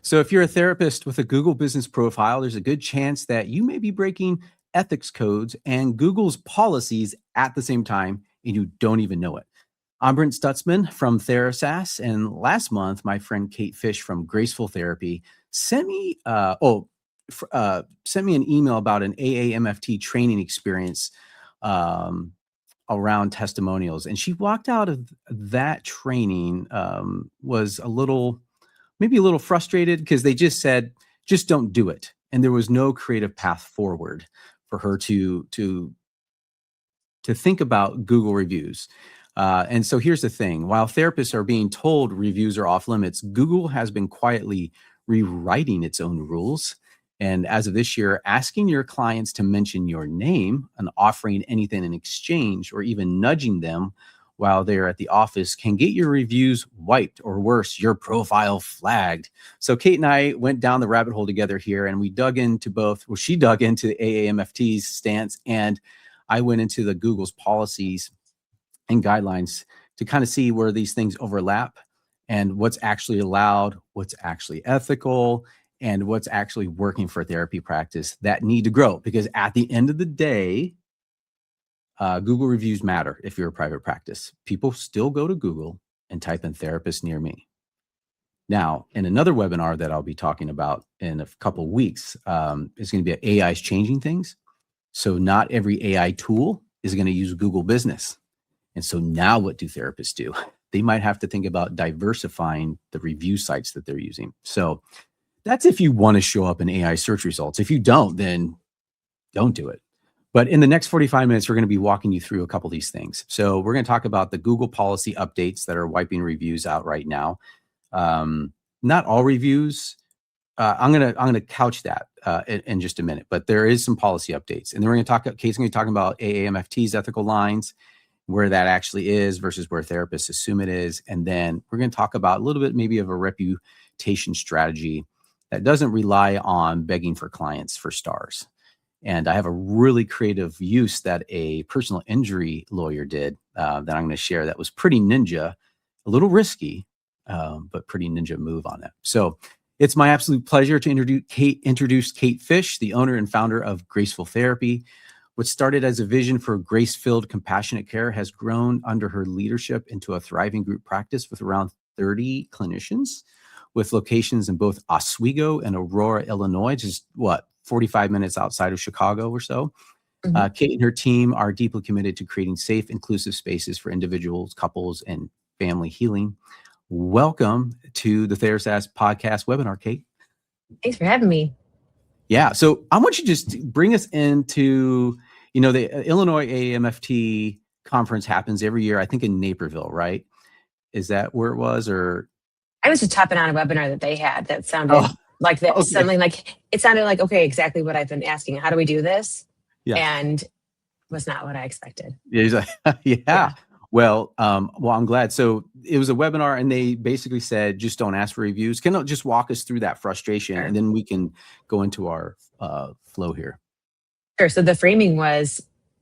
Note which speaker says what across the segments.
Speaker 1: So if you're a therapist with a Google business profile, there's a good chance that you may be breaking ethics codes and Google's policies at the same time, and you don't even know it. I'm Brent Stutzman from TheraSaaS, and last month, my friend Kate Fish from Graceful Therapy sent me sent me an email about an AAMFT training experience around testimonials, and she walked out of that training was maybe a little frustrated because they just said, just don't do it. And there was no creative path forward for her to think about Google reviews. And so here's the thing. While therapists are being told reviews are off limits, Google has been quietly rewriting its own rules. And as of this year, asking your clients to mention your name and offering anything in exchange or even nudging them while they're at the office can get your reviews wiped, or worse, your profile flagged. So Kate and I went down the rabbit hole together here, and we dug into she dug into AAMFT's stance, and I went into the Google's policies and guidelines to kind of see where these things overlap and what's actually allowed, what's actually ethical, and what's actually working for therapy practice that need to grow. Because at the end of the day, Google reviews matter if you're a private practice. People still go to Google and type in therapist near me. Now, in another webinar that I'll be talking about in a couple of weeks, is going to be AI's changing things. So not every AI tool is going to use Google Business. And so now what do therapists do? They might have to think about diversifying the review sites that they're using. So that's if you want to show up in AI search results. If you don't, then don't do it. But in the next 45 minutes, we're going to be walking you through a couple of these things. So we're going to talk about the Google policy updates that are wiping reviews out right now. Not all reviews. I'm gonna couch that in just a minute, but there is some policy updates, and then we're going to talk. Kate's going to be talking about AAMFT's ethical lines, where that actually is versus where therapists assume it is, and then we're going to talk about a little bit maybe of a reputation strategy that doesn't rely on begging for clients for stars. And I have a really creative use that a personal injury lawyer did that I'm going to share that was pretty ninja, a little risky, but pretty ninja move on it. So it's my absolute pleasure to introduce Kate Fish, the owner and founder of Graceful Therapy. What started as a vision for grace-filled compassionate care has grown under her leadership into a thriving group practice with around 30 clinicians, with locations in both Oswego and Aurora, Illinois, just 45 minutes outside of Chicago or so. Mm-hmm. Kate and her team are deeply committed to creating safe, inclusive spaces for individuals, couples, and family healing. Welcome to the TheraSaaS podcast webinar, Kate.
Speaker 2: Thanks for having me.
Speaker 1: Yeah, so I want you to just bring us into, the Illinois AAMFT conference happens every year, I think in Naperville, right? Is that where it was, or?
Speaker 2: I was just tapping on a webinar that they had that sounded like that. Okay. Something like, it sounded like, okay, exactly what I've been asking. How do we do this? Yeah. And was not what I expected.
Speaker 1: Yeah. Yeah. Well, I'm glad. So it was a webinar, and they basically said, just don't ask for reviews. Can you just walk us through that frustration, sure, and then we can go into our flow here?
Speaker 2: Sure. So the framing was,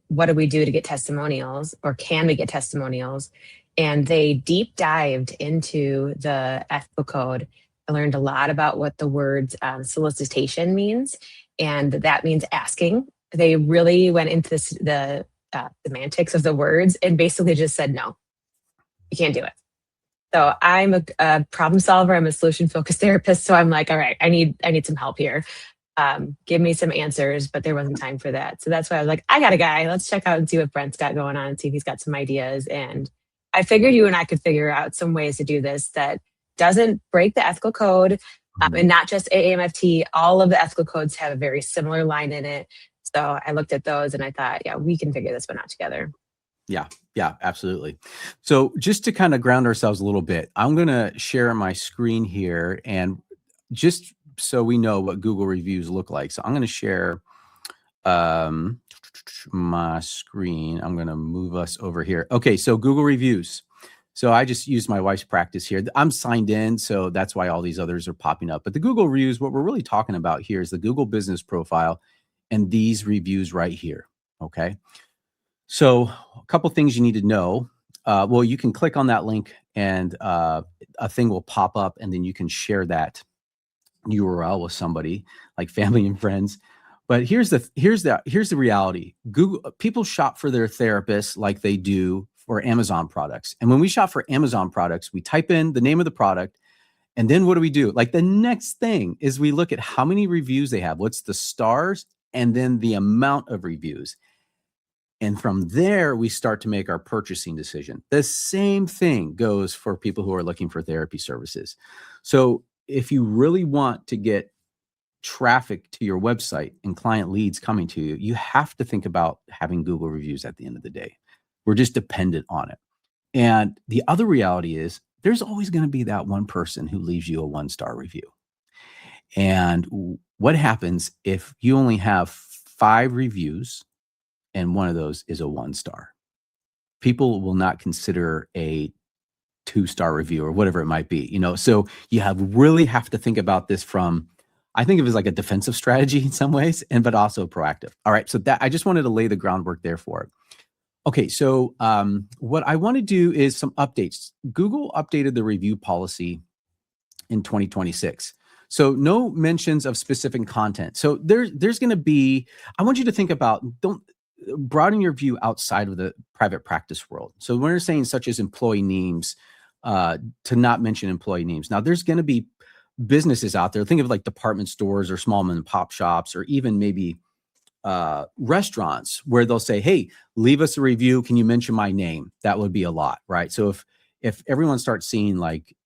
Speaker 2: what do we do to get testimonials, or can we get testimonials? And they deep dived into the ethical code. I learned a lot about what the word solicitation means, and that means asking. They really went into the semantics of the words and basically just said, no, you can't do it. So I'm a problem solver. I'm a solution-focused therapist. So I'm like, all right, I need some help here. Give me some answers, but there wasn't time for that. So that's why I was like, I got a guy. Let's check out and see what Brent's got going on and see if he's got some ideas. And I figured you and I could figure out some ways to do this that doesn't break the ethical code, and not just AAMFT. All of the ethical codes have a very similar line in it. So I looked at those and I thought, yeah, we can figure this one out together.
Speaker 1: Yeah, absolutely. So just to kind of ground ourselves a little bit, I'm going to share my screen here, and just so we know what Google reviews look like. So I'm going to share my screen. I'm going to move us over here. Okay, so Google reviews. So I just used my wife's practice here. I'm signed in, so that's why all these others are popping up. But the Google reviews, what we're really talking about here is the Google business profile and these reviews right here, okay? So a couple things you need to know. Well, you can click on that link, and a thing will pop up, and then you can share that URL with somebody like family and friends. But here's the reality. People shop for their therapists like they do for Amazon products. And when we shop for Amazon products, we type in the name of the product. And then what do we do? Like the next thing is we look at how many reviews they have, what's the stars, and then the amount of reviews. And from there, we start to make our purchasing decision. The same thing goes for people who are looking for therapy services. So if you really want to get traffic to your website and client leads coming to you, you have to think about having Google reviews at the end of the day. We're just dependent on it. And the other reality is there's always going to be that one person who leaves you a 1-star review. And what happens if you only have 5 reviews and one of those is a 1-star? People will not consider a 2-star review or whatever it might be, so you really have to think about this from, I think of it as like a defensive strategy in some ways, but also proactive. All right. So that I just wanted to lay the groundwork there for it. Okay. So what I want to do is some updates. Google updated the review policy in 2026. So no mentions of specific content. So there's going to be, I want you to think about, don't broaden your view outside of the private practice world. So when we're saying such as employee names, to not mention employee names. Now there's going to be businesses out there. Think of like department stores or small mom and pop shops, or even maybe restaurants where they'll say, hey, leave us a review. Can you mention my name? That would be a lot, right? So if everyone starts seeing like,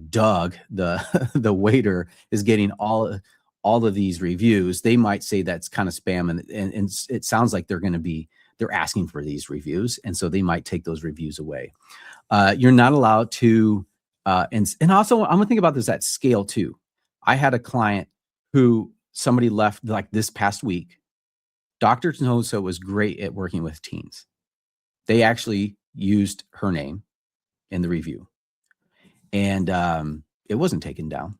Speaker 1: Doug, the waiter is getting all of these reviews, they might say that's kind of spam. And it sounds like they're asking for these reviews. And so they might take those reviews away. You're not allowed to, and also I'm gonna think about this at scale too. I had a client who somebody left like this past week. Dr. Tenosa was great at working with teens. They actually used her name in the review, and it wasn't taken down.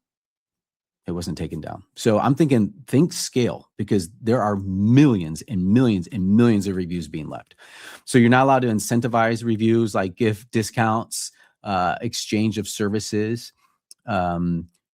Speaker 1: It wasn't taken down. So I'm thinking, think scale, because there are millions and millions and millions of reviews being left. So you're not allowed to incentivize reviews like gift discounts, exchange of services,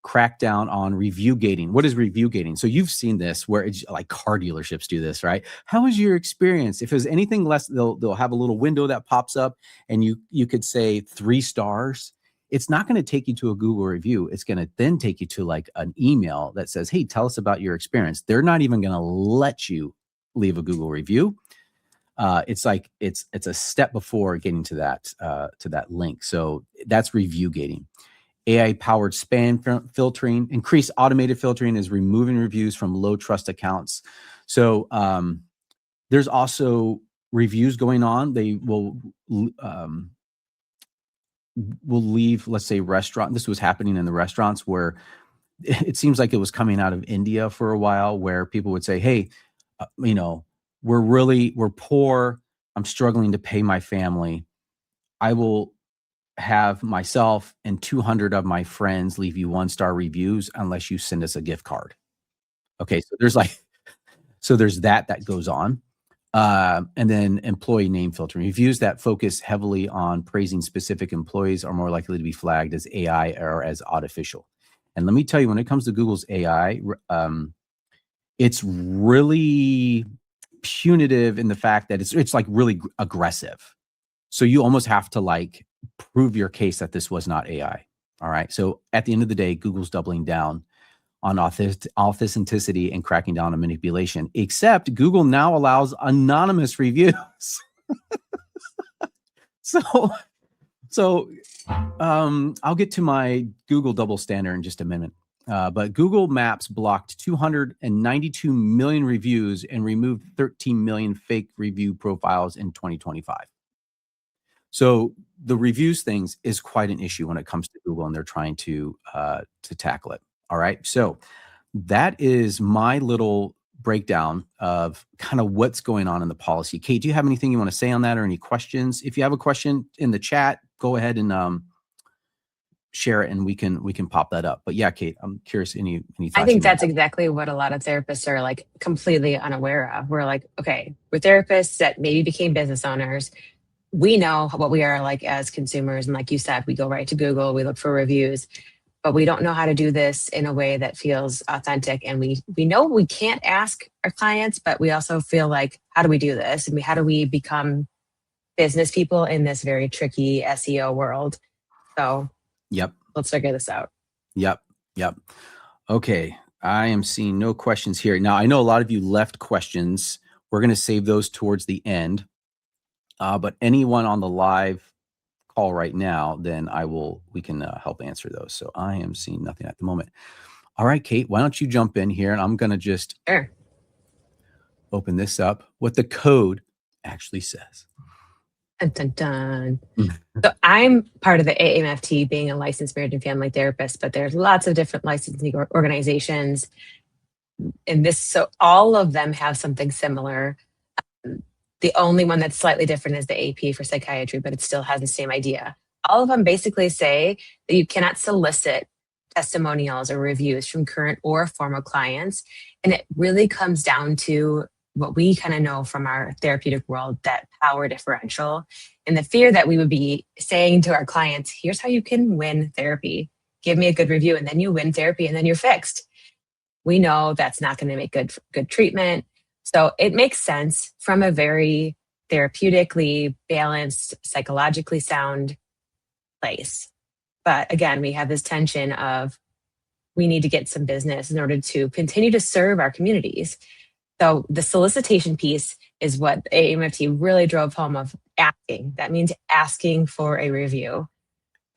Speaker 1: crack down on review gating. What is review gating? So you've seen this where it's like car dealerships do this, right? How was your experience? If there's anything less, they'll have a little window that pops up and you could say 3 stars. It's not going to take you to a Google review. It's going to then take you to like an email that says, hey, tell us about your experience. They're not even going to let you leave a Google review. It's like, it's a step before getting to that link. So that's review gating. AI powered spam filtering, increased automated filtering is removing reviews from low trust accounts. So there's also reviews going on. They will leave, let's say, restaurant. This was happening in the restaurants where it seems like it was coming out of India for a while, where people would say, hey, we're poor. I'm struggling to pay my family. I will have myself and 200 of my friends leave you 1-star reviews unless you send us a gift card. Okay. So there's that goes on. And then employee name filtering. Reviews that focus heavily on praising specific employees are more likely to be flagged as AI or as artificial. And let me tell you, when it comes to Google's AI, it's really punitive in the fact that it's like really aggressive. So you almost have to like prove your case that this was not AI. All right. So at the end of the day, Google's doubling down on authenticity and cracking down on manipulation, except Google now allows anonymous reviews. So I'll get to my Google double standard in just a minute. But Google Maps blocked 292 million reviews and removed 13 million fake review profiles in 2025. So the reviews things is quite an issue when it comes to Google, and they're trying to tackle it. All right. So that is my little breakdown of kind of what's going on in the policy. Kate, do you have anything you want to say on that, or any questions? If you have a question in the chat, go ahead and share it and we can pop that up. But yeah, Kate, I'm curious, any thoughts?
Speaker 2: I think that's exactly what a lot of therapists are like completely unaware of. We're like, okay, we're therapists that maybe became business owners. We know what we are like as consumers. And like you said, we go right to Google, we look for reviews. but we don't know how to do this in a way that feels authentic. And we know we can't ask our clients, but we also feel like, how do we do this? And how do we become business people in this very tricky SEO world? So
Speaker 1: Yep.
Speaker 2: let's figure this out.
Speaker 1: Yep. Okay. I am seeing no questions here. Now, I know a lot of you left questions. We're going to save those towards the end. But anyone on the live call right now, then we can help answer those. So I am seeing nothing at the moment. All right, Kate, why don't you jump in here, and I'm going to just open this up, what the code actually says.
Speaker 2: Dun, dun, dun. So I'm part of the AAMFT, being a licensed marriage and family therapist, but there's lots of different licensing organizations. And so all of them have something similar. The only one that's slightly different is the AP for psychiatry, but it still has the same idea. All of them basically say that you cannot solicit testimonials or reviews from current or former clients. And it really comes down to what we kind of know from our therapeutic world, that power differential, and the fear that we would be saying to our clients, here's how you can win therapy. Give me a good review, and then you win therapy, and then you're fixed. We know that's not going to make good treatment. So it makes sense from a very therapeutically balanced, psychologically sound place. But again, we have this tension of we need to get some business in order to continue to serve our communities. So the solicitation piece is what AAMFT really drove home of asking. That means asking for a review.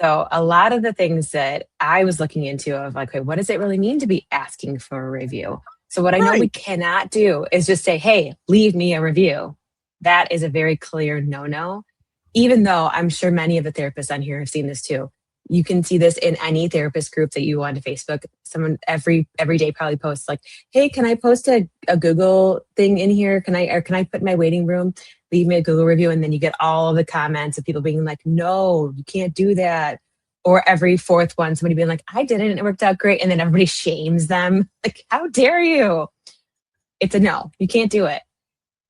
Speaker 2: So a lot of the things that I was looking into of like, okay, what does it really mean to be asking for a review? So what I know we cannot do is just say, hey, leave me a review. That is a very clear no-no, even though I'm sure many of the therapists on here have seen this too. You can see this in any therapist group that you go onto Facebook. Someone every day probably posts like, hey, can I post a Google thing in here? Can I put in my waiting room? Leave me a Google review. And then you get all of the comments of people being like, no, you can't do that. Or every fourth one, somebody being like, I did it and it worked out great. And then everybody shames them. Like, how dare you? It's a no, you can't do it.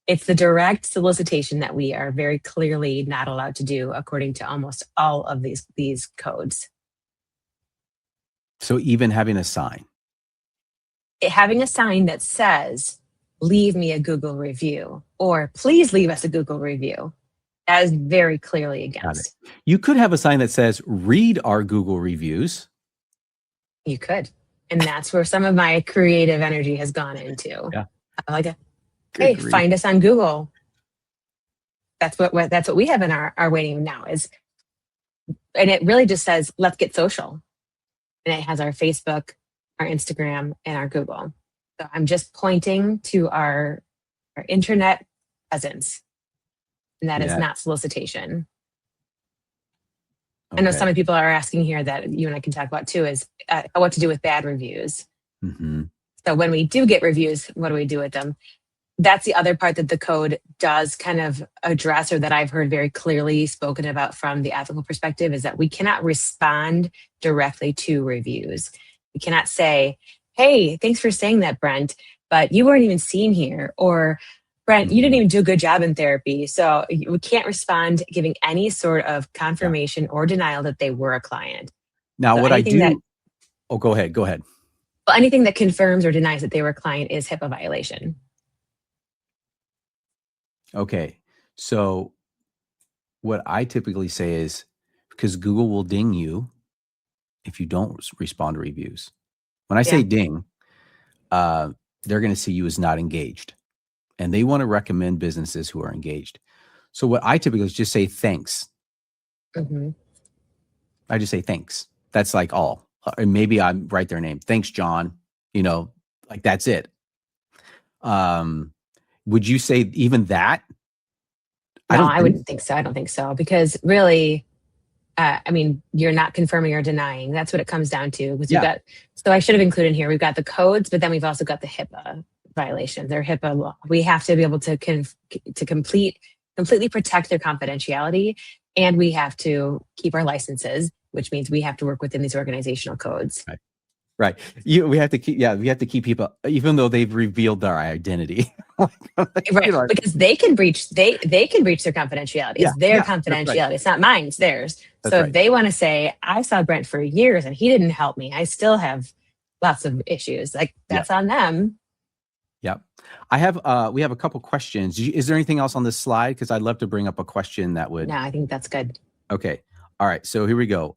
Speaker 2: It's the direct solicitation that we are very clearly not allowed to do according to almost all of these codes.
Speaker 1: So even having a sign?
Speaker 2: Having a sign that says, leave me a Google review, or please leave us a Google review, that is very clearly against.
Speaker 1: You could have a sign that says, read our Google reviews.
Speaker 2: You could. And that's where some of my creative energy has gone into.
Speaker 1: Yeah.
Speaker 2: I like it. Hey, find us on Google. That's what we have in our waiting room now is, and it really just says, let's get social. And it has our Facebook, our Instagram, and our Google. So I'm just pointing to our internet presence. And that is not solicitation. Okay. I know some people are asking here that you and I can talk about too, is what to do with bad reviews. Mm-hmm. So when we do get reviews, what do we do with them? That's the other part that the code does kind of address, or that I've heard very clearly spoken about from the ethical perspective, is that we cannot respond directly to reviews. We cannot say, hey, thanks for saying that, Brent, but you weren't even seen here. Or, Brent, you didn't even do a good job in therapy. So we can't respond giving any sort of confirmation or denial that they were a client.
Speaker 1: Now, so what I do... go ahead.
Speaker 2: Well, anything that confirms or denies that they were a client is HIPAA violation.
Speaker 1: Okay, so what I typically say is, because Google will ding you if you don't respond to reviews. When I say ding, they're going to see you as not engaged, and they want to recommend businesses who are engaged. So what I typically is just say thanks. Mm-hmm. I just say thanks. That's like all. And maybe I write their name. Thanks, John. Like that's it. Would you say even that?
Speaker 2: No, I wouldn't think so. I don't think so. Because really, you're not confirming or denying. That's what it comes down to. So I should have included here, we've got the codes, but then we've also got the HIPAA violations. They're HIPAA law. We have to be able to completely protect their confidentiality. And we have to keep our licenses, which means we have to work within these organizational codes.
Speaker 1: Right. Right. We have to keep people, even though they've revealed their identity.
Speaker 2: Right. Because they can breach they can breach their confidentiality. It's their confidentiality. Right. It's not mine, it's theirs. So if they want to say, I saw Brent for years and he didn't help me, I still have lots of issues. Like that's on them.
Speaker 1: Yep. We have a couple questions. Is there anything else on this slide? Because I'd love to bring up a question that would.
Speaker 2: No, I think that's good.
Speaker 1: Okay. All right. So here we go.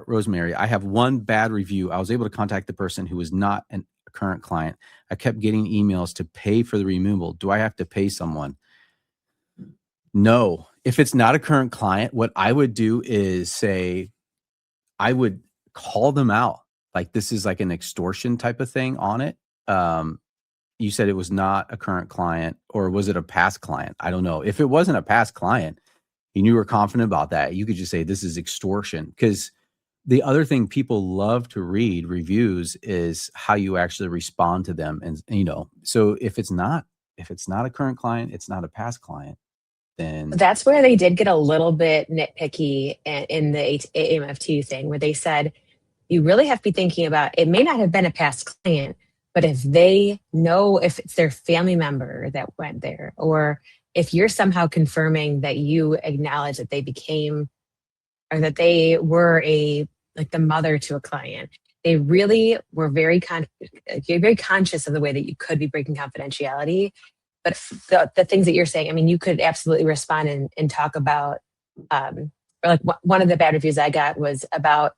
Speaker 1: Rosemary, I have one bad review. I was able to contact the person who was not a current client. I kept getting emails to pay for the removal. Do I have to pay someone? No. If it's not a current client, what I would do is say, I would call them out. Like this is like an extortion type of thing on it. You said it was not a current client, or was it a past client? I don't know. If it wasn't a past client and you were confident about that, you could just say this is extortion. Because the other thing people love to read reviews is how you actually respond to them. And, so if it's not a current client, it's not a past client, then.
Speaker 2: That's where they did get a little bit nitpicky in the AAMFT thing, where they said, you really have to be thinking about, it may not have been a past client, but if they know if it's their family member that went there, or if you're somehow confirming that you acknowledge that they became, or that they were like the mother to a client, they really were very conscious of the way that you could be breaking confidentiality. But the things that you're saying, I mean, you could absolutely respond and talk about, or like one of the bad reviews I got was about,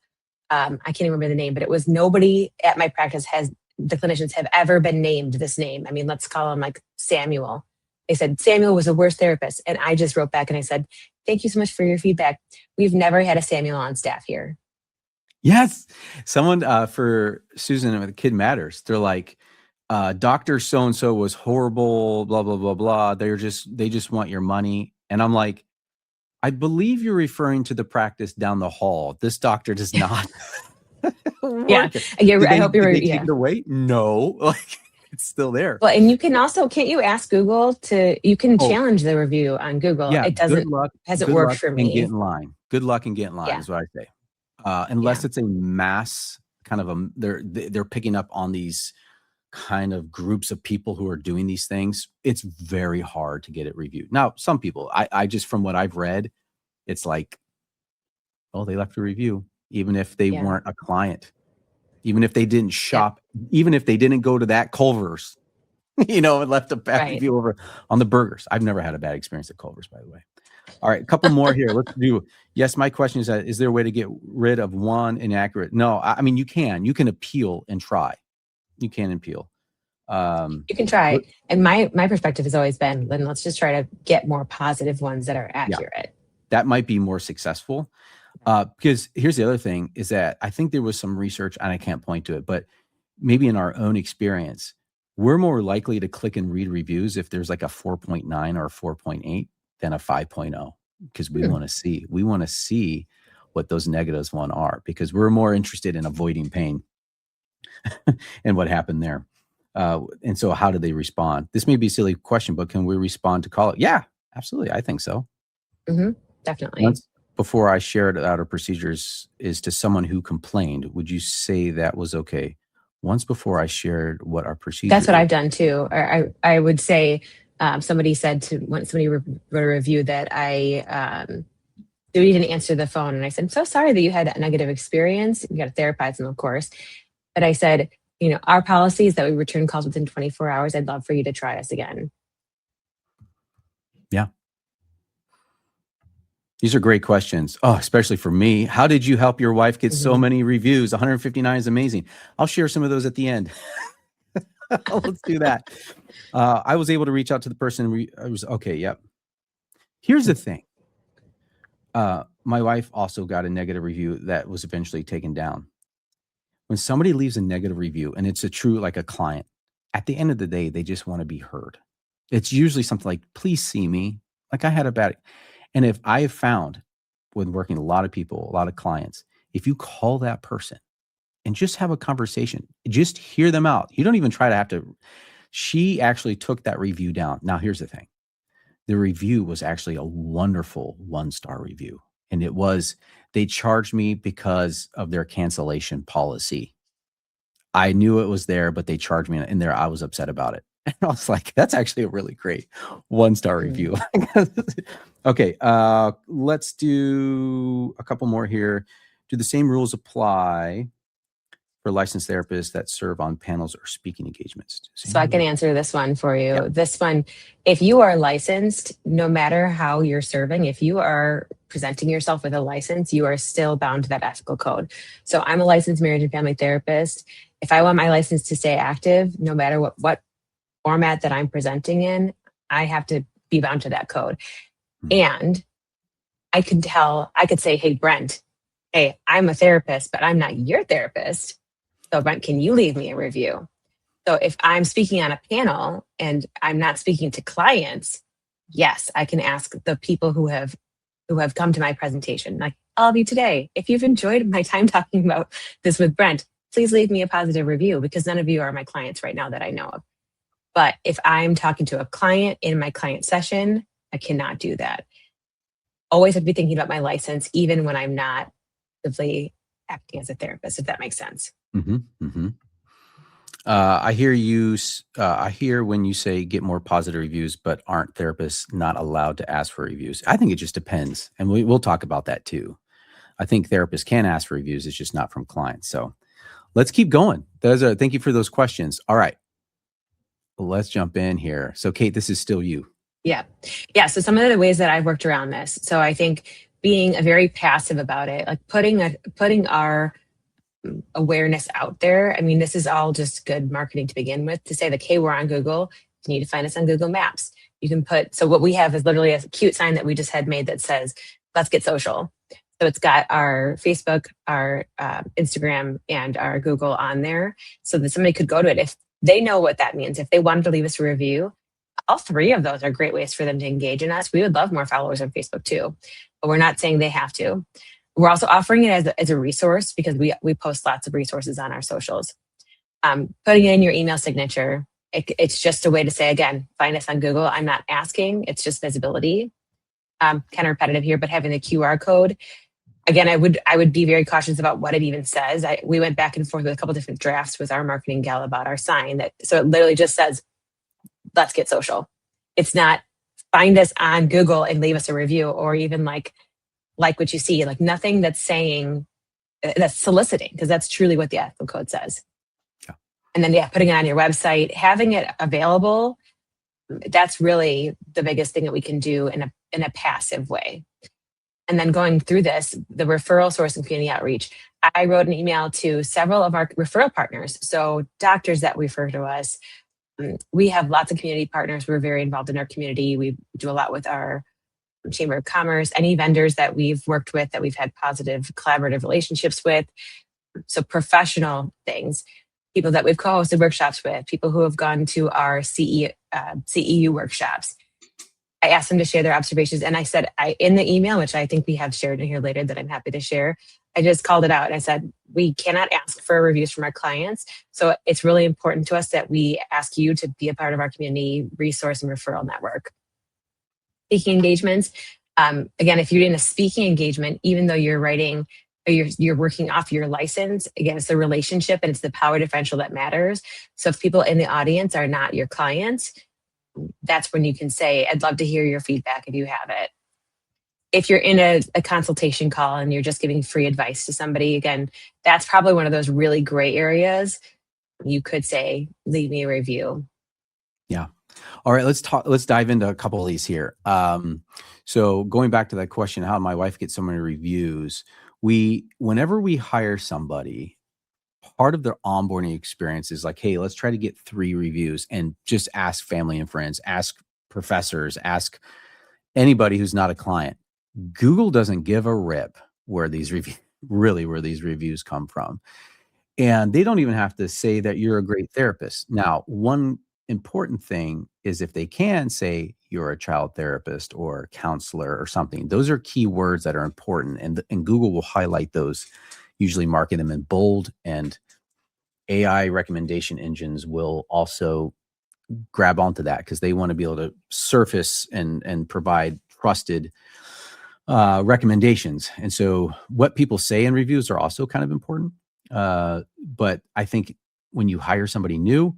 Speaker 2: I can't even remember the name, but it was nobody at my practice the clinicians have ever been named this name. I mean, let's call him like Samuel. They said, Samuel was the worst therapist. And I just wrote back and I said, thank you so much for your feedback. We've never had a Samuel on staff here.
Speaker 1: Yes. Someone for Susan with Kid Matters, they're like, Dr. So-and-so was horrible, blah, blah, blah, blah. They just want your money. And I'm like, I believe you're referring to the practice down the hall. This doctor does not.
Speaker 2: Yeah. I hope you were
Speaker 1: take it away. No, like it's still there.
Speaker 2: Well, and you can also, can't you ask Google you can challenge the review on Google?
Speaker 1: Yeah,
Speaker 2: it hasn't worked for me.
Speaker 1: And get in line. Good luck and get in line is what I say. Unless it's a mass kind of they're picking up on these kind of groups of people who are doing these things. It's very hard to get it reviewed. Now, some people, I just, from what I've read, it's like, oh, they left a review, even if they weren't a client. Even if they didn't shop, even if they didn't go to that Culver's, and left a bad review over on the burgers. I've never had a bad experience at Culver's, by the way. All right, a couple more here. Let's do. Yes, my question is there a way to get rid of one inaccurate? No, I mean, you can appeal and try. You can appeal.
Speaker 2: You can try. And my perspective has always been, then let's just try to get more positive ones that are accurate. Yeah.
Speaker 1: That might be more successful. Because here's the other thing is that I think there was some research, and I can't point to it, but maybe in our own experience, we're more likely to click and read reviews if there's like a 4.9 or a 4.8 than a 5.0, because we want to see what those negatives are, because we're more interested in avoiding pain and what happened there. And so how do they respond? This may be a silly question, but can we respond to call it? Yeah, absolutely. I think so.
Speaker 2: Mm-hmm, definitely.
Speaker 1: Before I shared out our procedures is to someone who complained, would you say that was okay? Once before I shared what our procedure.
Speaker 2: That's what I've done too. Or I would say somebody said when somebody wrote a review that they didn't answer the phone. And I said, I'm so sorry that you had a negative experience. You got to therapize them, of course. But I said, our policy is that we return calls within 24 hours. I'd love for you to try us again.
Speaker 1: Yeah. These are great questions. Oh, especially for me. How did you help your wife get so many reviews? 159 is amazing. I'll share some of those at the end. Let's do that. I was able to reach out to the person. I was okay. Yep. Here's the thing. My wife also got a negative review that was eventually taken down. When somebody leaves a negative review and it's like a client, at the end of the day, they just want to be heard. It's usually something like, please see me. Like I had a bad. And if I have found, when working with a lot of people, a lot of clients, if you call that person and just have a conversation, just hear them out. You don't even try to have to. She actually took that review down. Now, here's the thing. The review was actually a wonderful 1-star review. And they charged me because of their cancellation policy. I knew it was there, but they charged me in there. I was upset about it. And I was like, that's actually a really great 1-star review. Okay, let's do a couple more here. Do the same rules apply for licensed therapists that serve on panels or speaking engagements?
Speaker 2: So I can answer this one for you.
Speaker 1: Yeah.
Speaker 2: This one, if you are licensed, no matter how you're serving, if you are presenting yourself with a license, you are still bound to that ethical code. So I'm a licensed marriage and family therapist. If I want my license to stay active, no matter what format that I'm presenting in, I have to be bound to that code. And I could say, hey, Brent, hey, I'm a therapist, but I'm not your therapist. So Brent, can you leave me a review? So if I'm speaking on a panel and I'm not speaking to clients, yes, I can ask the people who have come to my presentation, like all of you today, if you've enjoyed my time talking about this with Brent, please leave me a positive review, because none of you are my clients right now that I know of. But if I'm talking to a client in my client session, I cannot do that. Always have to be thinking about my license, even when I'm not actively acting as a therapist, if that makes sense.
Speaker 1: I hear you. I hear when you say get more positive reviews, but aren't therapists not allowed to ask for reviews? I think it just depends. And we'll talk about that too. I think therapists can ask for reviews. It's just not from clients. So let's keep going. Thank you for those questions. All right. Let's jump in here. So Kate, this is still you.
Speaker 2: Yeah. So some of the ways that I've worked around this. So I think being very passive about it, like putting our awareness out there. I mean, this is all just good marketing to begin with, to say like, hey, we're on Google. You need to find us on Google Maps. You can so what we have is literally a cute sign that we just had made that says, let's get social. So it's got our Facebook, our Instagram, and our Google on there, so that somebody could go to it if they know what that means. If they wanted to leave us a review, all three of those are great ways for them to engage in us. We would love more followers on Facebook too, but we're not saying they have to. We're also offering it as a resource, because we post lots of resources on our socials. Putting it in your email signature, it's just a way to say, again, find us on Google. I'm not asking, it's just visibility. Kind of repetitive here, but having the QR code. Again, I would be very cautious about what it even says. We went back and forth with a couple different drafts with our marketing gal about our sign. So it literally just says, let's get social. It's not find us on Google and leave us a review, or even like what you see, like nothing that's saying, that's soliciting, because that's truly what the ethical code says.
Speaker 1: Yeah.
Speaker 2: And then putting it on your website, having it available, that's really the biggest thing that we can do in a passive way. And then going through this, the referral source and community outreach, I wrote an email to several of our referral partners. So doctors that refer to us, we have lots of community partners. We're very involved in our community. We do a lot with our Chamber of Commerce, any vendors that we've worked with that we've had positive collaborative relationships with. So professional things, people that we've co-hosted workshops with, people who have gone to our CEU workshops. I asked them to share their observations, and I said, in the email, which I think we have shared in here later that I'm happy to share, I just called it out. And I said, we cannot ask for reviews from our clients. So it's really important to us that we ask you to be a part of our community resource and referral network. Speaking engagements, again, if you're in a speaking engagement, even though you're writing or you're working off your license, again, it's the relationship and it's the power differential that matters. So if people in the audience are not your clients, that's when you can say, I'd love to hear your feedback if you have it. If you're in a consultation call and you're just giving free advice to somebody, again, that's probably one of those really gray areas. You could say, leave me a review.
Speaker 1: Yeah. All right, let's dive into a couple of these here. So going back to that question, how my wife gets so many reviews, whenever we hire somebody, part of their onboarding experience is like, hey, let's try to get 3 reviews, and just ask family and friends, ask professors, ask anybody who's not a client. Google doesn't give a rip where these reviews come from. And they don't even have to say that you're a great therapist. Now, one important thing is if they can say you're a child therapist or counselor or something, those are key words that are important. And Google will highlight those, usually marking them in bold, and AI recommendation engines will also grab onto that because they want to be able to surface and provide trusted recommendations. And so what people say in reviews are also kind of important. But I think when you hire somebody new,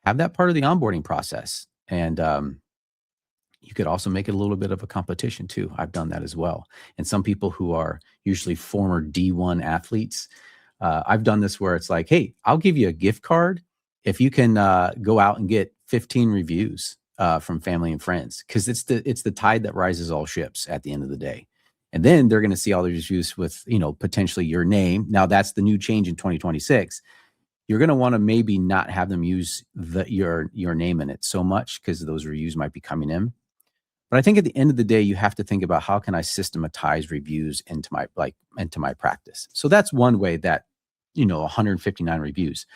Speaker 1: have that part of the onboarding process. And you could also make it a little bit of a competition too. I've done that as well. And some people who are usually former D1 athletes, I've done this where it's like, hey, I'll give you a gift card if you can go out and get 15 reviews from family and friends, because it's the tide that rises all ships at the end of the day. And then they're going to see all the reviews with, potentially your name. Now that's the new change in 2026. You're going to want to maybe not have them use your name in it so much, because those reviews might be coming in. But I think at the end of the day, you have to think about, how can I systematize reviews into my practice? So that's one way that, 159 reviews.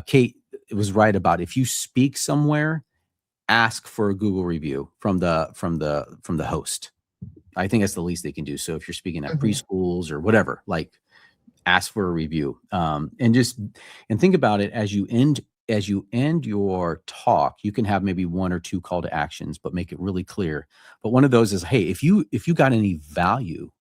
Speaker 1: Kate was right about, if you speak somewhere, ask for a Google review from the host. I think that's the least they can do. So if you're speaking at preschools or whatever, ask for a review, and think about it as you end your talk. You can have maybe one or two call to actions, but make it really clear. But one of those is, hey, if you got any value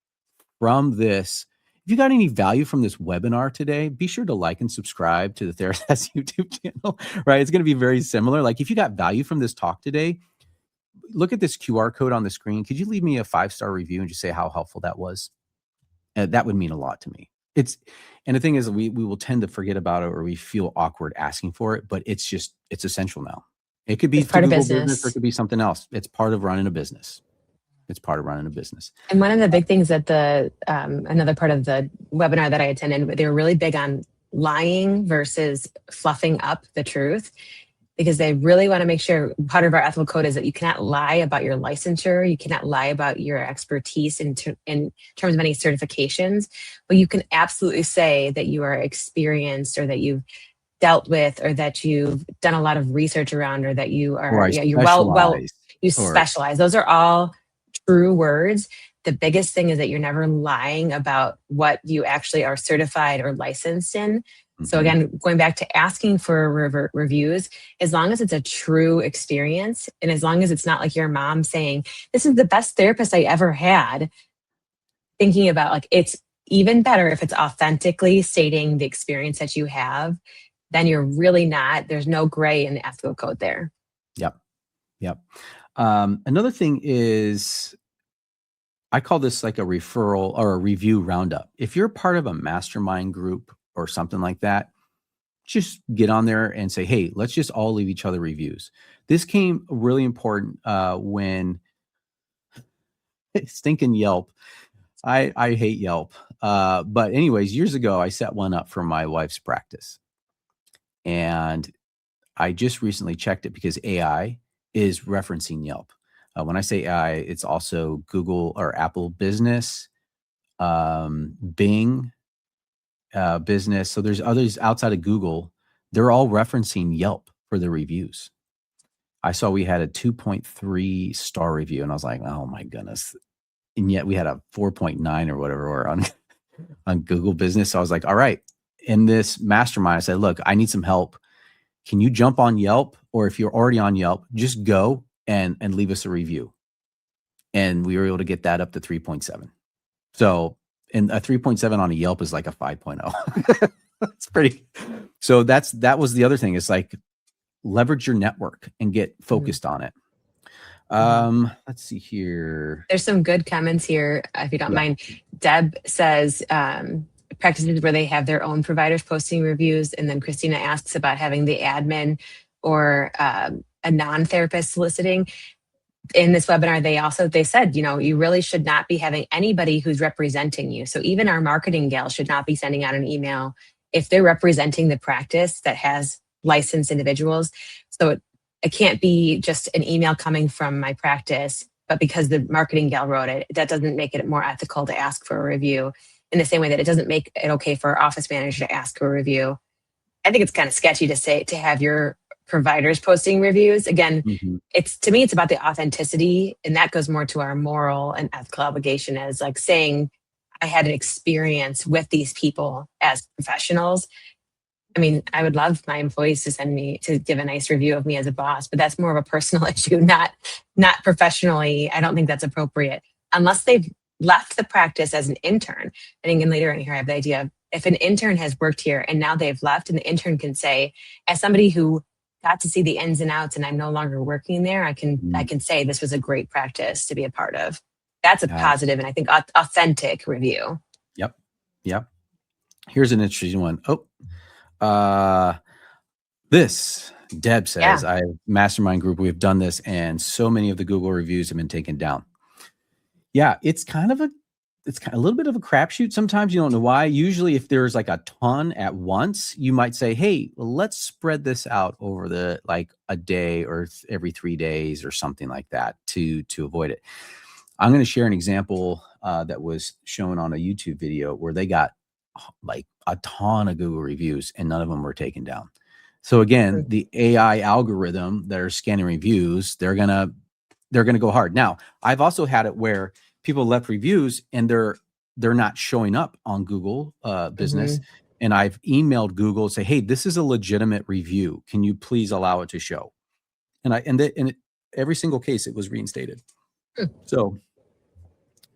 Speaker 1: from this, webinar today, be sure to like and subscribe to the TheraSaaS YouTube channel, right? It's going to be very similar. Like, if you got value from this talk today, look at this QR code on the screen. Could you leave me a 5-star review and just say how helpful that was? That would mean a lot to me. And the thing is, we will tend to forget about it, or we feel awkward asking for it, but it's essential now. It could be
Speaker 2: part of
Speaker 1: business,
Speaker 2: business,
Speaker 1: or it could be something else. It's part of running a business.
Speaker 2: And one of the big things that another part of the webinar that I attended, they were really big on lying versus fluffing up the truth, because they really want to make sure part of our ethical code is that you cannot lie about your licensure. You cannot lie about your expertise in terms of any certifications, but you can absolutely say that you are experienced, or that you've dealt with, or that you've done a lot of research around, or that you are, you specialize. Those are all true words. The biggest thing is that you're never lying about what you actually are certified or licensed in. So again, going back to asking for reviews, as long as it's a true experience, and as long as it's not like your mom saying, this is the best therapist I ever had, thinking about, it's even better if it's authentically stating the experience that you have, then you're really not, there's no gray in the ethical code there.
Speaker 1: Yep. Another thing is, I call this like a referral or a review roundup. If you're part of a mastermind group or something like that, just get on there and say, hey, let's just all leave each other reviews. This came really important when stinking Yelp. I hate Yelp. But anyways, years ago, I set one up for my wife's practice. And I just recently checked it, because AI is referencing Yelp. When I say AI, it's also Google or Apple Business, Bing Business. So there's others outside of Google. They're all referencing Yelp for the reviews. I saw we had a 2.3 star review, and I was like, oh my goodness. And yet we had a 4.9 or whatever on Google Business. So I was like, all right. In this mastermind, I said, look, I need some help. Can you jump on Yelp? Or if you're already on Yelp, just go and leave us a review. And we were able to get that up to 3.7. So, and a 3.7 on a Yelp is like a 5.0. That's pretty. So that was the other thing. It's like, leverage your network and get focused on it. Let's see here.
Speaker 2: There's some good comments here, if you don't mind. Deb says, practices where they have their own providers posting reviews. And then Christina asks about having the admin or a non-therapist soliciting. In this webinar, they said, you really should not be having anybody who's representing you. So even our marketing gal should not be sending out an email if they're representing the practice that has licensed individuals. So it can't be just an email coming from my practice, but because the marketing gal wrote it, that doesn't make it more ethical to ask for a review, in the same way that it doesn't make it okay for our office manager to ask for a review. I think it's kind of sketchy to have your providers posting reviews. Again, to me, it's about the authenticity, and that goes more to our moral and ethical obligation as like saying, I had an experience with these people as professionals. I mean, I would love my employees to give a nice review of me as a boss, but that's more of a personal issue, not professionally. I don't think that's appropriate unless they've left the practice as an intern. I think, and later in here, I have the idea of If an intern has worked here and now they've left, and the intern can say, as somebody who got to see the ins and outs and I'm no longer working there, I can say this was a great practice to be a part of. That's a positive and I think authentic review.
Speaker 1: Yep. Here's an interesting one. This Deb says, I mastermind group, we've done this and so many of the Google reviews have been taken down. Yeah, it's kind of a little bit of a crapshoot. Sometimes you don't know why. Usually if there's like a ton at once, you might say, hey, let's spread this out over the like a day or every 3 days or something like that to avoid it. I'm going to share an example that was shown on a YouTube video where they got like a ton of Google reviews and none of them were taken down. So again, the AI algorithm that are scanning reviews, they're gonna go hard. Now, I've also had it where people left reviews and they're not showing up on Google business. And I've emailed Google, say, hey, this is a legitimate review. Can you please allow it to show? And every single case it was reinstated. So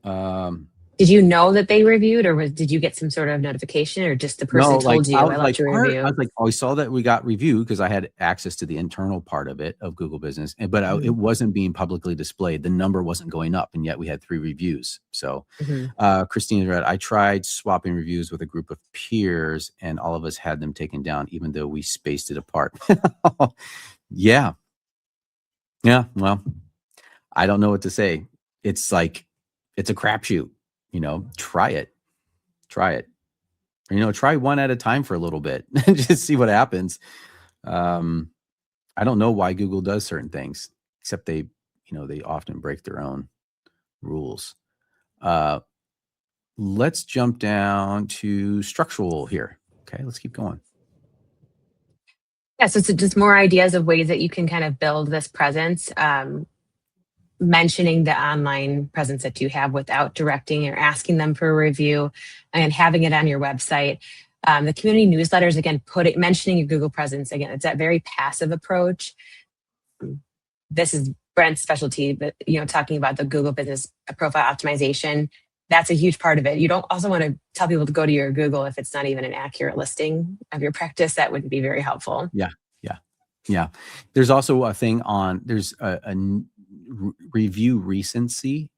Speaker 2: did you know that they reviewed, or did you get some sort of notification, or just the person told you, I left your review?
Speaker 1: I was like, oh, I saw that we got reviewed because I had access to the internal part of it of Google Business, but it wasn't being publicly displayed. The number wasn't going up, and yet we had 3 reviews. So Christine read, I tried swapping reviews with a group of peers, and all of us had them taken down, even though we spaced it apart. Yeah. Well, I don't know what to say. It's like, it's a crapshoot. Try it. Try one at a time for a little bit and just see what happens. I don't know why Google does certain things, except they often break their own rules. Let's jump down to structural here. Okay, let's keep going.
Speaker 2: Yeah, so it's just more ideas of ways that you can kind of build this presence. Mentioning the online presence that you have without directing or asking them for a review, and having it on your website. The community newsletters, again, mentioning your Google presence. Again, it's that very passive approach. This is Brent's specialty, but talking about the Google business profile optimization, that's a huge part of it. You don't also want to tell people to go to your Google if it's not even an accurate listing of your practice. That wouldn't be very helpful.
Speaker 1: Yeah. There's also a thing there's a review recency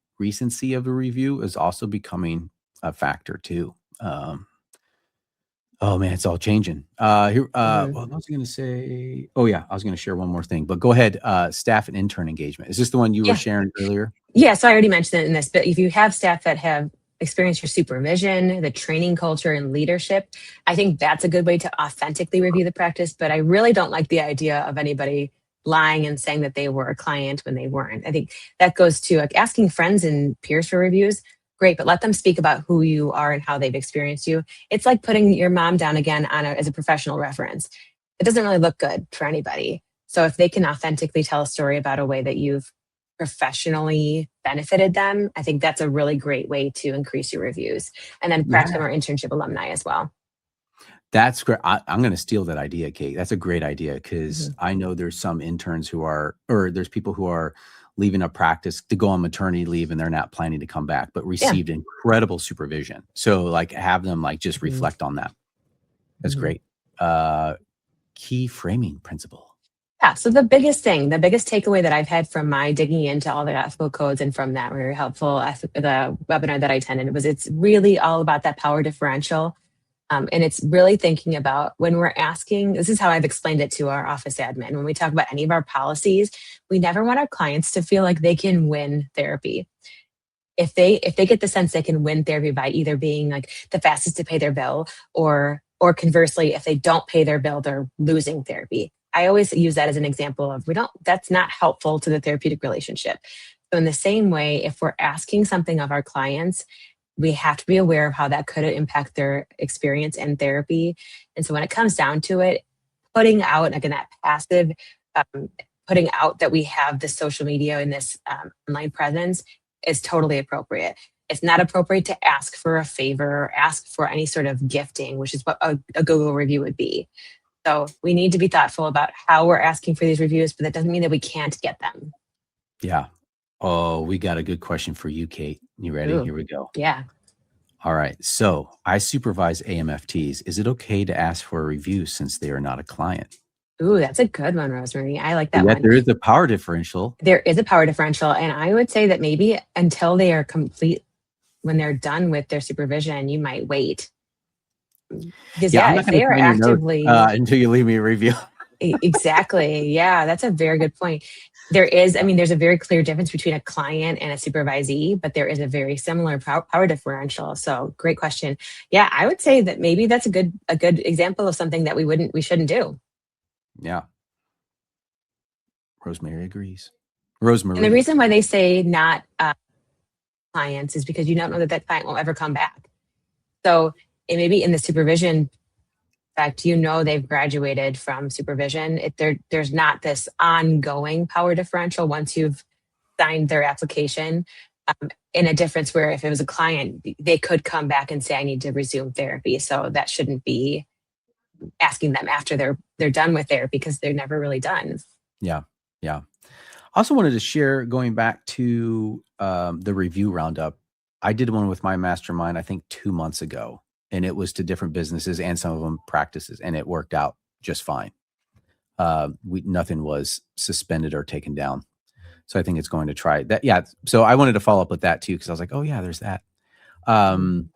Speaker 1: of a review is also becoming a factor too. Oh man, it's all changing. What was I going to say? Oh yeah, I was going to share one more thing, but go ahead. Staff and intern engagement. Is this the one you were sharing earlier?
Speaker 2: Yeah, so I already mentioned it in this, but if you have staff that have experienced your supervision, the training culture, and leadership, I think that's a good way to authentically review the practice. But I really don't like the idea of anybody lying and saying that they were a client when they weren't. I think that goes to like asking friends and peers for reviews. Great, but let them speak about who you are and how they've experienced you. It's like putting your mom down again as a professional reference. It doesn't really look good for anybody. So if they can authentically tell a story about a way that you've professionally benefited them, I think that's a really great way to increase your reviews. And then perhaps some are internship alumni as well.
Speaker 1: That's great. I'm going to steal that idea, Kate. That's a great idea because I know there's some interns there's people who are leaving a practice to go on maternity leave and they're not planning to come back, but received incredible supervision. So like have them like just reflect on that. That's great. Key framing principle.
Speaker 2: Yeah, so the biggest takeaway that I've had from my digging into all the ethical codes and from that very helpful, the webinar that I attended, was it's really all about that power differential. And it's really thinking about when we're asking, this is how I've explained it to our office admin. When we talk about any of our policies, we never want our clients to feel like they can win therapy. If they get the sense they can win therapy by either being like the fastest to pay their bill or conversely, if they don't pay their bill, they're losing therapy. I always use that as an example of that's not helpful to the therapeutic relationship. So in the same way, if we're asking something of our clients, we have to be aware of how that could impact their experience in therapy. And so when it comes down to it, putting out, again, that passive, putting out that we have this social media and this online presence is totally appropriate. It's not appropriate to ask for a favor or ask for any sort of gifting, which is what a Google review would be. So we need to be thoughtful about how we're asking for these reviews, but that doesn't mean that we can't get them.
Speaker 1: Yeah. Oh, we got a good question for you, Kate. You ready?
Speaker 2: Ooh,
Speaker 1: here we go.
Speaker 2: Yeah.
Speaker 1: All right. So I supervise AMFTs. Is it okay to ask for a review since they are not a client?
Speaker 2: Ooh, that's a good one, Rosemary. I like
Speaker 1: But
Speaker 2: that
Speaker 1: yet
Speaker 2: one.
Speaker 1: there is a power differential.
Speaker 2: There is a power differential. And I would say that maybe until they are complete, when they're done with their supervision, you might wait. Because,
Speaker 1: Yeah, I'm
Speaker 2: yeah,
Speaker 1: not
Speaker 2: if
Speaker 1: going
Speaker 2: they
Speaker 1: to
Speaker 2: are
Speaker 1: sign your notes
Speaker 2: actively,
Speaker 1: until you leave me a review.
Speaker 2: exactly. Yeah, that's a very good point. There is, I mean, there's a very clear difference between a client and a supervisee, but there is a very similar power differential. So great question. Yeah, I would say that maybe that's a good example of something that we shouldn't do.
Speaker 1: Yeah. Rosemary agrees.
Speaker 2: And the
Speaker 1: Rosemary.
Speaker 2: reason why they say not clients is because you don't know that that client will ever come back. So it may be in the supervision fact, you know they've graduated from supervision. There's not this ongoing power differential once you've signed their application. In a difference where if it was a client, they could come back and say, "I need to resume therapy." So that shouldn't be asking them after they're done with therapy because they're never really done.
Speaker 1: Yeah. Yeah. I also wanted to share going back to the review roundup. I did one with my mastermind, I think 2 months ago, and it was to different businesses and some of them practices, and it worked out just fine. Nothing was suspended or taken down. So I think it's going to try that. Yeah. So I wanted to follow up with that too, because I was like, oh yeah, there's that.
Speaker 2: Mm.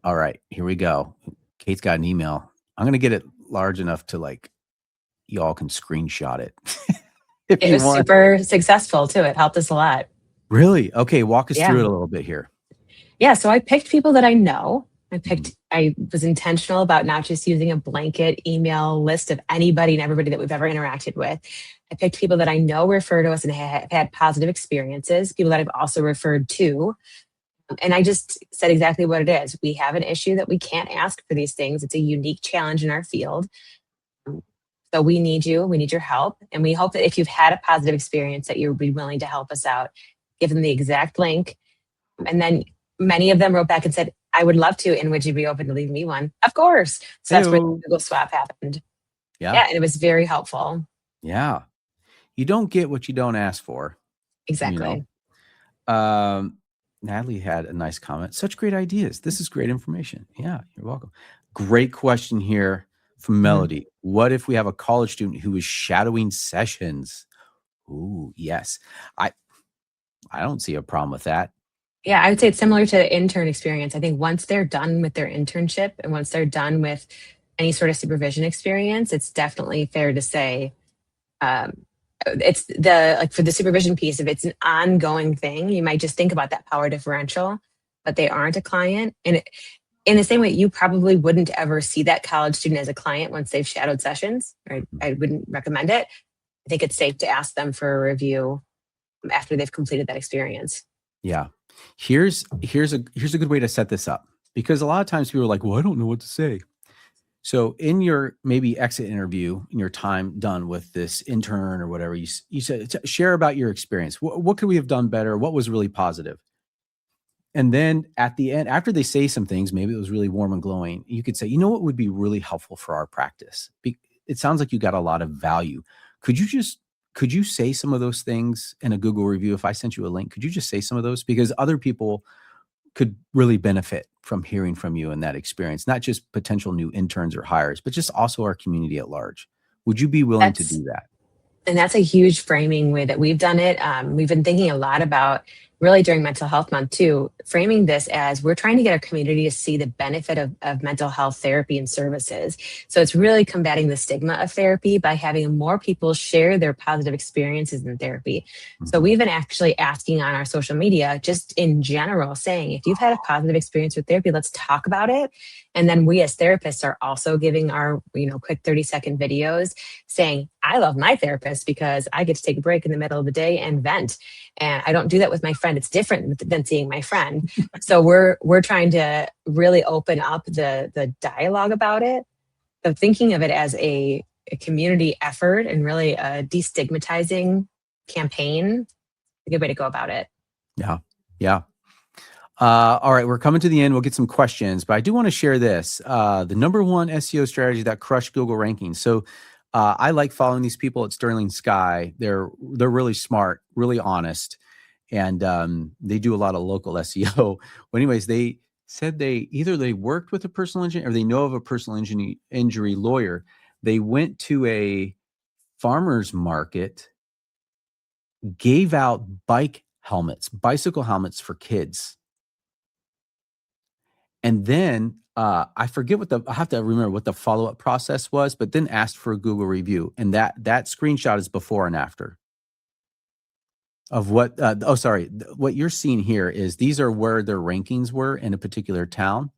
Speaker 1: All right, here we go. Kate's got an email. I'm going to get it large enough to like, y'all can screenshot it if
Speaker 2: It
Speaker 1: you
Speaker 2: was
Speaker 1: want.
Speaker 2: super successful too. It helped us a lot.
Speaker 1: Really? Okay. Walk us
Speaker 2: Yeah.
Speaker 1: through it a little bit here.
Speaker 2: Yeah. So I picked people that I know.
Speaker 1: Mhm.
Speaker 2: I was intentional about not just using a blanket email list of anybody and everybody that we've ever interacted with. I picked people that I know refer to us and have had positive experiences, people that I've also referred to. And I just said exactly what it is. We have an issue that we can't ask for these things. It's a unique challenge in our field. So we need you. We need your help. And we hope that if you've had a positive experience, that you'll be willing to help us out. Give them the exact link. And then many of them wrote back and said, I would love to. And would you be open to leave me one? Of course. So that's where the
Speaker 1: Heyo.
Speaker 2: Google swap happened.
Speaker 1: Yeah.
Speaker 2: Yeah. And it was very helpful.
Speaker 1: Yeah. You don't get what you don't ask for, you know?
Speaker 2: Exactly.
Speaker 1: Um, Natalie had a nice comment. Such great ideas. This is great information. Yeah, you're welcome. Great question here from
Speaker 2: Mhm.
Speaker 1: Melody. What if we have a college student who is shadowing sessions? Ooh, yes. I I don't see a problem with that.
Speaker 2: Yeah, I would say it's similar to the intern experience. I think once they're done with their internship and once they're done with any sort of supervision experience, it's definitely fair to say um, it's the like for the supervision piece. If it's an ongoing thing, you might just think about that power differential, but they aren't a client. And in the same way, you probably wouldn't ever see that college student as a client once they've shadowed sessions. Right? I wouldn't recommend it. I think it's safe to ask them for a review after they've completed that experience.
Speaker 1: Yeah. Here's a good way to set this up, because a lot of times people are like, "Well, I don't know what to say." So in your maybe exit interview, in your time done with this intern or whatever, you said, share about your experience. What could we have done better? What was really positive? And then at the end, after they say some things, maybe it was really warm and glowing, you could say, you know what would be really helpful for our practice? It sounds like you got a lot of value. Could you just could you say some of those things in a Google review? If I sent you a link, could you just say some of those? Because other people could really benefit from hearing from you and that experience, not just potential new interns or hires, but just also our community at large. Would you be willing to
Speaker 2: That's
Speaker 1: do that?
Speaker 2: And that's a huge framing way that we've done it. We've been thinking a lot about really during Mental Health Month too, framing this as we're trying to get our community to see the benefit of mental health therapy and services. So it's really combating the stigma of therapy by having more people share their positive experiences in therapy. So
Speaker 1: Mhm.
Speaker 2: we've been actually asking on our social media, just in general, saying, if you've had a positive experience with therapy, let's talk about it. And then we as therapists are also giving our, quick 30-second videos saying, I love my therapist because I get to take a break in the middle of the day and vent. And I don't do that with my friend. It's different than seeing my friend. So we're trying to really open up the dialogue about it. So thinking of it as a community effort and really a destigmatizing campaign, a good way to go about it.
Speaker 1: Yeah. Yeah. All right, we're coming to the end. We'll get some questions, but I do want to share this. The number one SEO strategy that crushed Google rankings. So I like following these people at Sterling Sky. They're really smart, really honest, and they do a lot of local SEO. But anyways, they said they worked with a personal injury or they know of a personal injury lawyer. They went to a farmer's market, gave out bicycle helmets for kids. And then I forget I have to remember what the follow-up process was, but then asked for a Google review. And that screenshot is before and after of what, what you're seeing here is these are where their rankings were in a particular town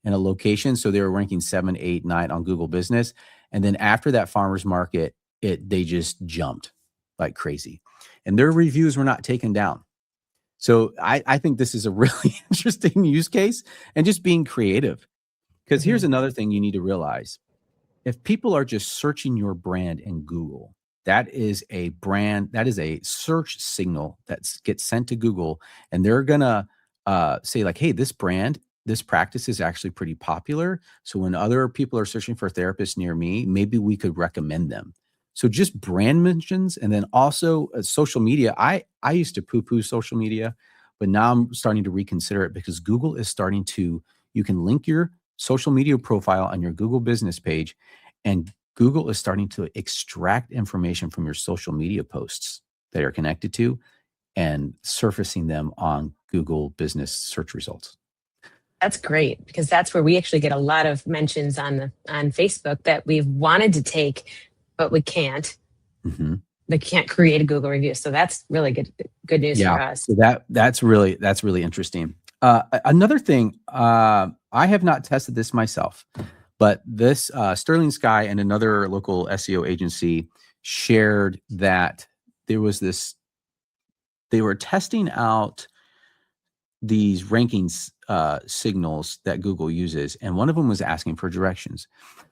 Speaker 1: and a location. So they were ranking 7, 8, 9 on Google Business. And then after that farmer's market, they just jumped like crazy. And their reviews were not taken down. So I think this is a really interesting use case and just being creative. Because here's another thing you need to realize. If people are just searching your brand in Google, that is a search signal that gets sent to Google, and they're gonna say like, hey, this practice is actually pretty popular. So when other people are searching for therapists near me, maybe we could recommend them. So just brand mentions, and then also social media. I used to poo-poo social media, but now I'm starting to reconsider it because Google is starting to, you can link your social media profile on your Google business page, and Google is starting to extract information from your social media posts that are connected to and surfacing them on Google business search results.
Speaker 2: That's great, because that's where we actually get a lot of mentions on Facebook that we've wanted to take, but we can't. They can't create a Google review. So that's really good news for us.
Speaker 1: So that's really interesting. Another thing, I have not tested this myself, but this Sterling Sky and another local SEO agency shared that there was they were testing out these rankings signals that Google uses, and one of them was asking for directions.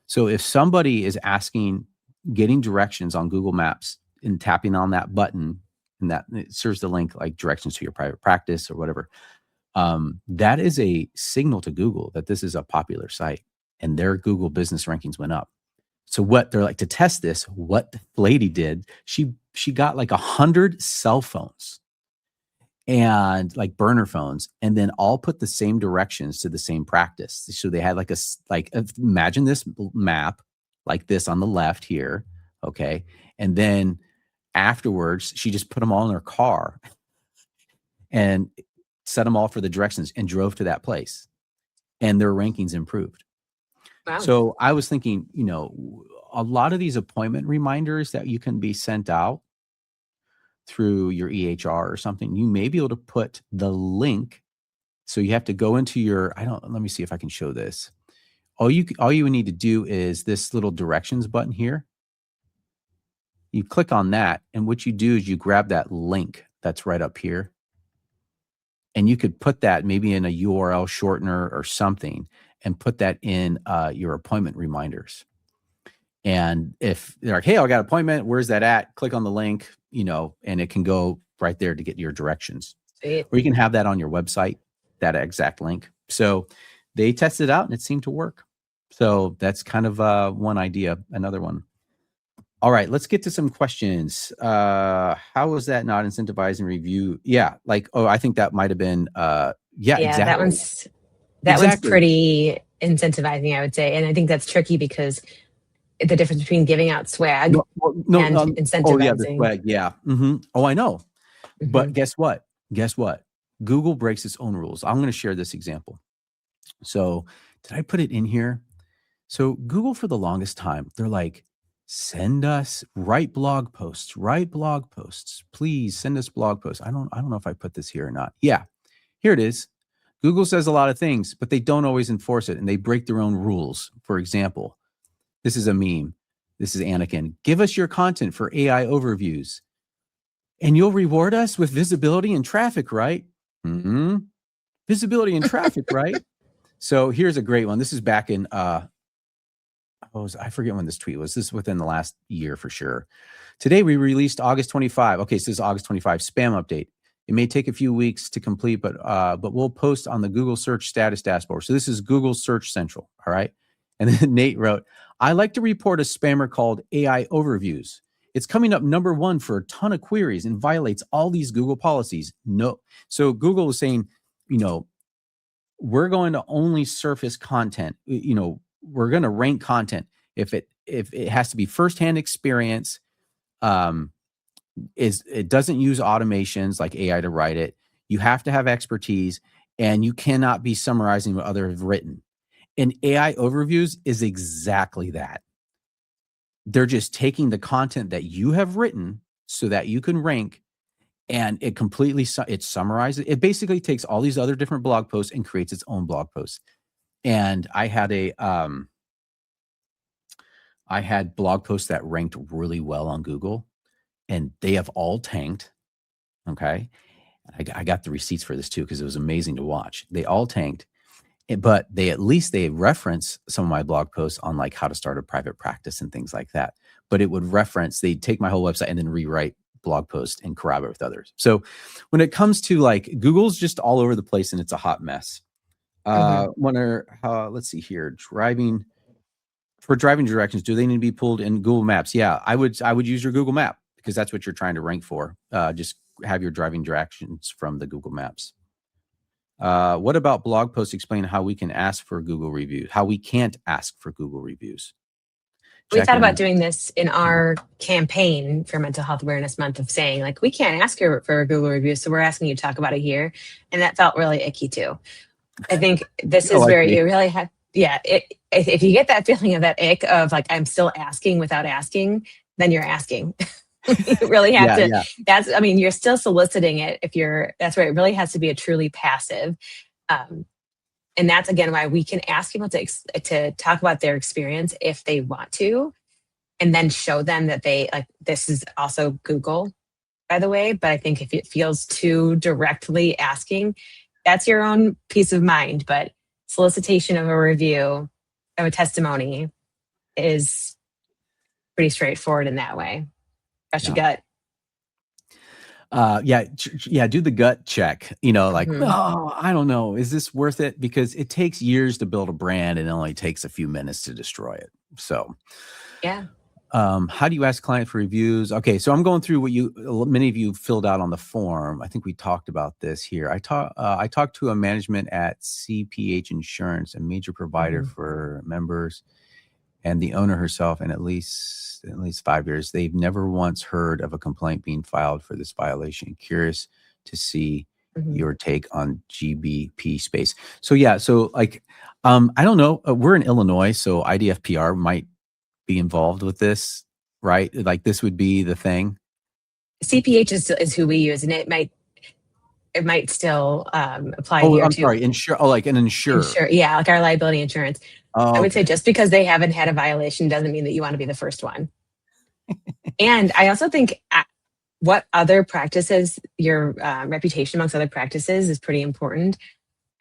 Speaker 1: So if somebody is getting directions on Google Maps and tapping on that button, and that it serves the link like directions to your private practice or whatever, that is a signal to Google that this is a popular site, and their Google business rankings went up. So what they're like, to test this, what the lady did, she got like 100 cell phones and like burner phones, and then all put the same directions to the same practice. So they had imagine this map like this on the left here. Okay. And then afterwards, she just put them all in her car and set them all for the directions and drove to that place, and their rankings improved.
Speaker 2: Wow.
Speaker 1: So I was thinking, a lot of these appointment reminders that you can be sent out through your EHR or something, you may be able to put the link. So you have to go into let me see if I can show this. All you need to do is this little directions button here. You click on that, and what you do is you grab that link that's right up here, and you could put that maybe in a URL shortener or something and put that in your appointment reminders. And if they're like, hey, I got an appointment, where's that at? Click on the link, and it can go right there to get your directions.
Speaker 2: Sweet.
Speaker 1: Or you can have that on your website, that exact link. So they tested it out and it seemed to work. So that's kind of one idea. Another one. All right, let's get to some questions. How was that not incentivizing review? Yeah, I think that might have been, exactly.
Speaker 2: That one's pretty incentivizing, I would say. And I think that's tricky because the difference between giving out swag and incentivizing.
Speaker 1: Oh yeah, the swag. Yeah. Oh, I know. But guess what? Google breaks its own rules. I'm going to share this example. So did I put it in here? So Google, for the longest time, they're like, write blog posts, please send us blog posts. I don't know if I put this here or not. Yeah, here it is. Google says a lot of things, but they don't always enforce it, and they break their own rules. For example, this is a meme. This is Anakin. Give us your content for AI overviews, and you'll reward us with visibility and traffic, right? Visibility and traffic, right? So here's a great one. This is back in, I forget when this tweet was. This is within the last year for sure. Today we released August 25. Okay, so this is August 25 spam update. It may take a few weeks to complete, but we'll post on the Google Search Status Dashboard. So this is Google Search Central, all right? And then Nate wrote, I like to report a spammer called AI Overviews. It's coming up number 1 for a ton of queries and violates all these Google policies. No. So Google is saying, we're going to only surface content. We're going to rank content if it has to be firsthand experience. It doesn't use automations like AI to write it. You have to have expertise, and you cannot be summarizing what others have written. And AI overviews is exactly that. They're just taking the content that you have written so that you can rank, and it completely it summarizes. It basically takes all these other different blog posts and creates its own blog post. And I had blog posts that ranked really well on Google, and they have all tanked. Okay. I got the receipts for this too, because it was amazing to watch. They all tanked, but they reference some of my blog posts on like how to start a private practice and things like that. But it would they'd take my whole website and then rewrite blog posts and corroborate with others. So when it comes to like, Google's just all over the place and it's a hot mess. Let's see here. For driving directions, do they need to be pulled in Google Maps? Yeah, I would use your Google Map, because that's what you're trying to rank for. Just have your driving directions from the Google Maps. What about blog posts explaining how we can ask for Google reviews, how we can't ask for Google reviews?
Speaker 2: We thought about doing this in our campaign for Mental Health Awareness Month, of saying like, we can't ask you for a Google review, so we're asking you to talk about it here. And that felt really icky too. I think this is where you really have, if you get that feeling of that ick of like, I'm still asking without asking, then you're asking. You really have to, you're still soliciting it. That's where it really has to be a truly passive. And that's, again, why we can ask people to talk about their experience if they want to, and then show them that this is also Google, by the way. But I think if it feels too directly asking, that's your own peace of mind. But solicitation of a review, of a testimony, is pretty straightforward in that way. Trust your gut.
Speaker 1: Do the gut check, oh, I don't know, is this worth it? Because it takes years to build a brand and it only takes a few minutes to destroy it. So how do you ask client for reviews? Okay, so I'm going through what many of you filled out on the form. I think we talked about this here. I talked to a management at CPH Insurance, a major provider for members, and the owner herself, and at least 5 years, they've never once heard of a complaint being filed for this violation. Curious to see your take on GBP space. So I don't know. We're in Illinois, so IDFPR might be involved with this, right? Like, this would be the thing.
Speaker 2: CPH is who we use, and it might still apply here.
Speaker 1: I'm sorry, like an insurer.
Speaker 2: Yeah, like our liability insurance. I would say just because they haven't had a violation doesn't mean that you want to be the first one. And I also think what other practices, your reputation amongst other practices is pretty important.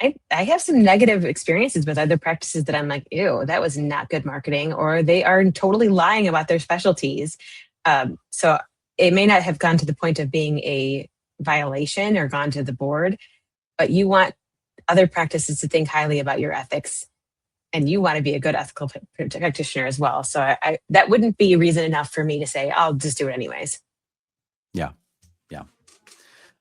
Speaker 2: I have some negative experiences with other practices that I'm like, ew, that was not good marketing, or they are totally lying about their specialties. So it may not have gone to the point of being a violation or gone to the board, but you want other practices to think highly about your ethics, and you want to be a good ethical practitioner as well. So that wouldn't be reason enough for me to say, I'll just do it anyways.
Speaker 1: Yeah.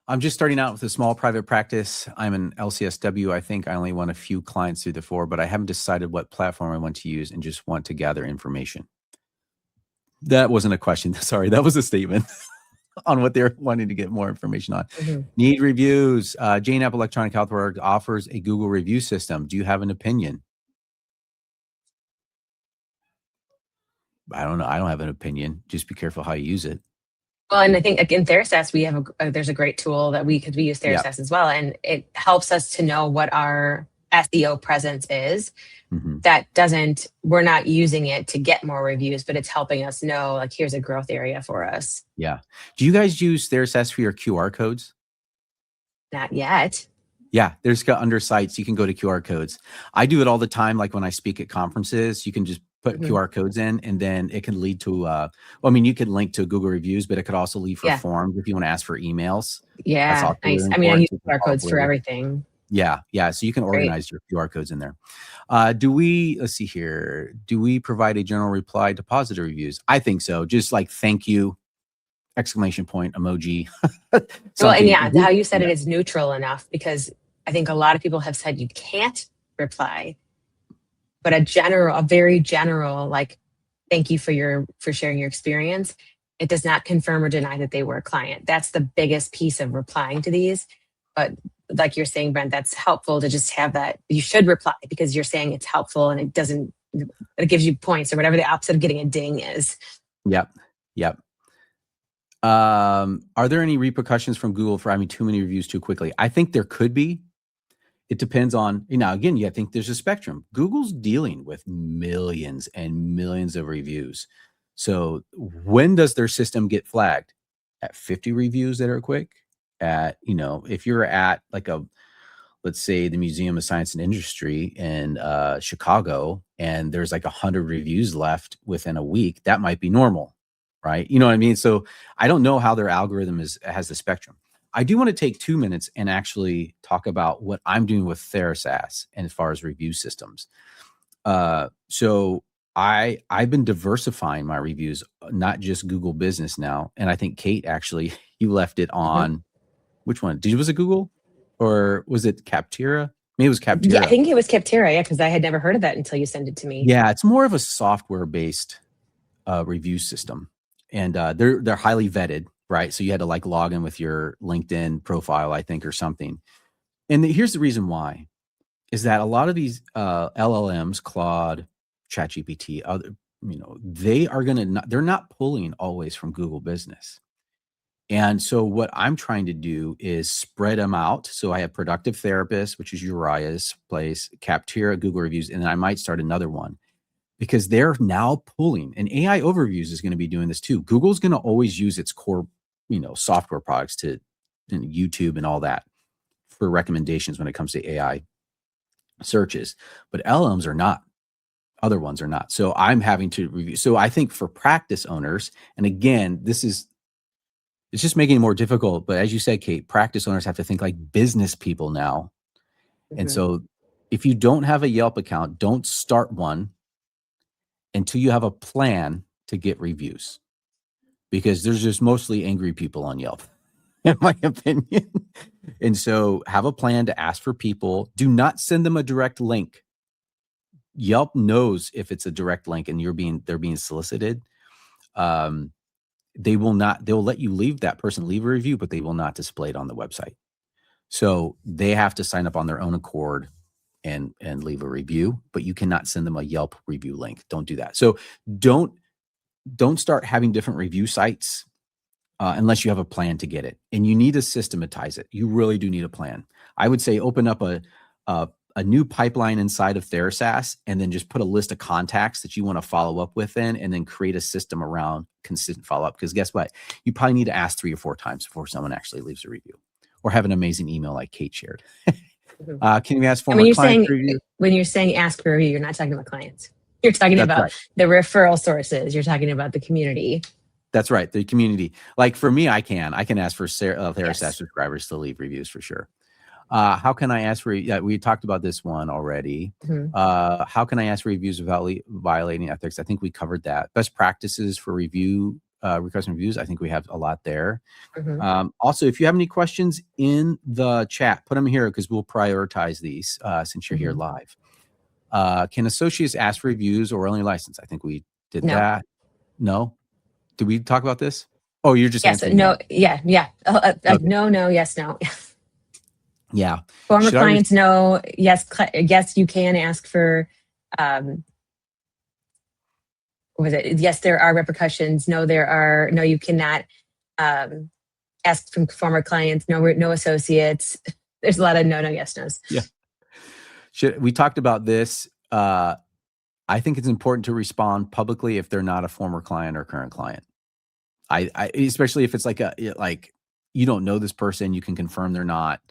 Speaker 1: I'm just starting out with a small private practice. I'm an LCSW. I think I only want a few clients through the four, but I haven't decided what platform I want to use and just want to gather information. That wasn't a question. Sorry, that was a statement on what they're wanting to get more information on. Need reviews. Jane App Electronic Health Org offers a Google review system. Do you have an opinion? I don't know. I don't have an opinion. Just be careful how you use it.
Speaker 2: Well, and I think in TheraSaaS, we have there's a great tool that we use TheraSaaS as well. And it helps us to know what our SEO presence is. We're not using it to get more reviews, but it's helping us know, like, here's a growth area for us.
Speaker 1: Yeah. Do you guys use TheraSaaS for your QR codes?
Speaker 2: Not yet.
Speaker 1: Yeah, there's under sites, you can go to QR codes. I do it all the time. Like when I speak at conferences, you can just put QR codes in, and then it can lead to, you could link to Google reviews, but it could also lead for forms if you want to ask for emails.
Speaker 2: Yeah, nice. I use QR codes for everything.
Speaker 1: Yeah. So you can organize your QR codes in there. Let's see here. Do we provide a general reply to positive reviews? I think so. Just like, thank you, exclamation point, emoji.
Speaker 2: Well, and how you said it is neutral enough, because I think a lot of people have said you can't reply, but a very general, like, thank you for sharing your experience. It does not confirm or deny that they were a client. That's the biggest piece of replying to these. But like you're saying, Brent, that's helpful to just have that. You should reply because you're saying it's helpful and it gives you points or whatever the opposite of getting a ding is.
Speaker 1: Yep. Yep. Are there any repercussions from Google for having too many reviews too quickly? I think there could be. It depends on, again, I think there's a spectrum. Google's dealing with millions and millions of reviews. So when does their system get flagged? At 50 reviews that are quick? At, if you're at like let's say the Museum of Science and Industry in Chicago, and there's like 100 reviews left within a week, that might be normal, right? You know what I mean? So I don't know how their algorithm has the spectrum. I do want to take 2 minutes and actually talk about what I'm doing with TheraSaaS and as far as review systems. So I've been diversifying my reviews, not just Google Business now. And I think Kate, actually, you left it on, which one? Was it Google or was it Capterra? Maybe it was Capterra.
Speaker 2: Yeah, I think it was Capterra, yeah, because I had never heard of that until you sent it to me.
Speaker 1: Yeah, it's more of a software-based review system. And they're highly vetted, right? So you had to like log in with your LinkedIn profile, I think, or something. And here's the reason why, is that a lot of these LLMs, Claude, ChatGPT, other, they're not pulling always from Google Business. And so what I'm trying to do is spread them out. So I have Productive Therapist, which is Uriah's place, Capterra, Google Reviews, and then I might start another one because they're now pulling, and AI Overviews is going to be doing this too. Google's going to always use its core, software products to YouTube and all that for recommendations when it comes to AI searches, but LLMs are not. Other ones are not. So I'm having to review. So I think for practice owners, and again, it's just making it more difficult. But as you said, Kate, practice owners have to think like business people now. And so if you don't have a Yelp account, don't start one until you have a plan to get reviews, because there's just mostly angry people on Yelp, in my opinion. And so have a plan to ask for people. Do not send them a direct link. Yelp knows if it's a direct link and they're being solicited. They'll let you leave a review, but they will not display it on the website. So they have to sign up on their own accord and leave a review, but you cannot send them a Yelp review link. Don't do that. So don't start having different review sites unless you have a plan to get it. And you need to systematize it. You really do need a plan. I would say open up a new pipeline inside of TheraSaaS, and then just put a list of contacts that you want to follow up with in, and then create a system around consistent follow-up. Because guess what? You probably need to ask 3 or 4 times before someone actually leaves a review, or have an amazing email like Kate shared. Can you ask for more client review?
Speaker 2: When you're saying ask for review, you're not talking about clients. You're talking about the referral sources. You're talking about the community.
Speaker 1: That's right. The community. Like for me, I can ask for TheraSaaS subscribers to leave reviews for sure. How can I ask for, we talked about this one already. How can I ask for reviews without violating ethics? I think we covered that. Best practices for requesting reviews. I think we have a lot there. Also, if you have any questions in the chat, put them here because we'll prioritize these since you're here live. Can associates ask for reviews or only license? I think we did that. No? Did we talk about this? Oh, you're just answering.
Speaker 2: No. Yeah. No. Yes. No.
Speaker 1: Yeah.
Speaker 2: Former clients, no. Yes, you can ask for, what was it? Yes, there are repercussions. No, you cannot ask from former clients. No associates. There's a lot of no, yes, no's.
Speaker 1: Yeah. We talked about this. I think it's important to respond publicly if they're not a former client or current client. I especially if it's like you don't know this person, you can confirm they're not.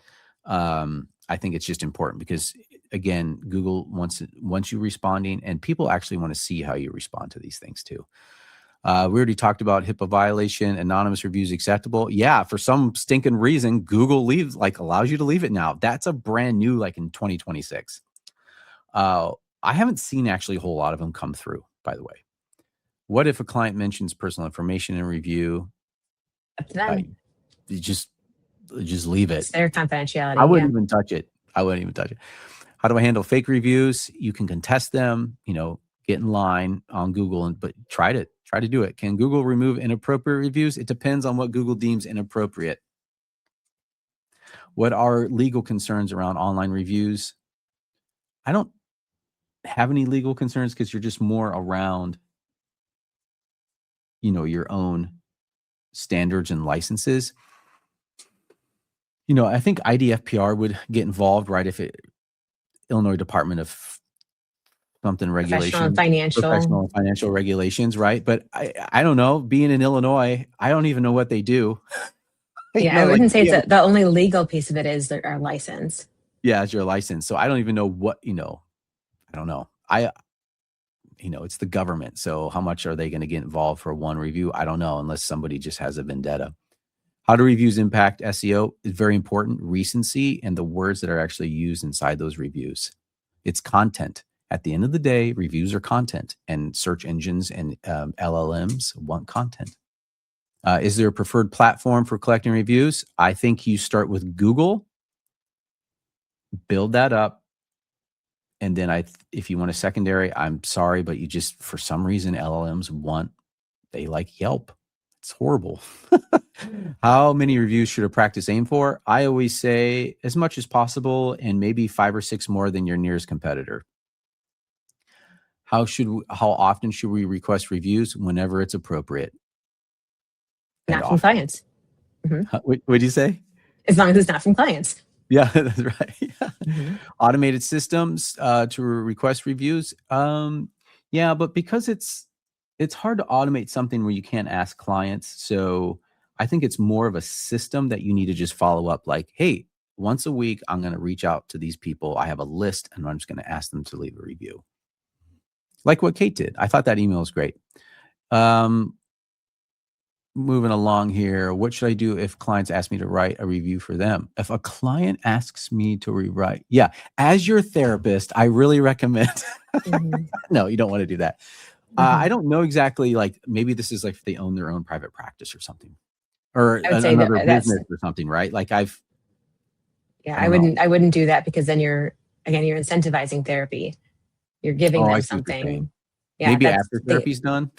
Speaker 1: I think it's just important because, again, Google wants you responding, and people actually want to see how you respond to these things too. We already talked about HIPAA violation, anonymous reviews acceptable. Yeah, for some stinking reason, Google allows you to leave it now. That's a brand new, in 2026. I haven't seen actually a whole lot of them come through, by the way. What if a client mentions personal information in review? You just leave it.
Speaker 2: It's their confidentiality.
Speaker 1: I wouldn't even touch it. I wouldn't even touch it. How do I handle fake reviews? You can contest them, get in line on Google, but try to do it. Can Google remove inappropriate reviews? It depends on what Google deems inappropriate. What are legal concerns around online reviews? I don't have any legal concerns because you're just more around, your own standards and licenses. I think IDFPR would get involved, right? If Illinois Department of something regulation, professional and financial regulations, right? But I don't know. Being in Illinois, I don't even know what they do.
Speaker 2: Yeah, I wouldn't say the only legal piece of it is our license.
Speaker 1: Yeah, it's your license. So I don't even know what, I don't know. It's the government. So how much are they going to get involved for one review? I don't know, unless somebody just has a vendetta. How do reviews impact SEO? Is very important. Recency and the words that are actually used inside those reviews. It's content. At the end of the day, reviews are content, and search engines and LLMs want content. Is there a preferred platform for collecting reviews? I think you start with Google, build that up, and then if you want a secondary, I'm sorry, but you just, for some reason, LLMs they like Yelp. It's horrible. How many reviews should a practice aim for? I always say as much as possible, and maybe 5 or 6 more than your nearest competitor. How often should we request reviews? Whenever it's appropriate.
Speaker 2: Not from clients.
Speaker 1: Mm-hmm. What did you say?
Speaker 2: As long as it's not from clients.
Speaker 1: Yeah, that's right. Mm-hmm. Automated systems to request reviews. Yeah, but because it's hard to automate something where you can't ask clients. So I think it's more of a system that you need to just follow up. Like, hey, once a week, I'm going to reach out to these people. I have a list, and I'm just going to ask them to leave a review. Like what Kate did. I thought that email was great. Moving along here. What should I do if clients ask me to write a review for them? If a client asks me to rewrite, as your therapist, I really recommend. Mm-hmm. No, you don't want to do that. Mm-hmm. I don't know exactly, like maybe this is like if they own their own private practice or something, or another business or something, right? Like I
Speaker 2: wouldn't do that, because then you're incentivizing therapy. You're giving them something.
Speaker 1: Yeah, maybe after therapy's done.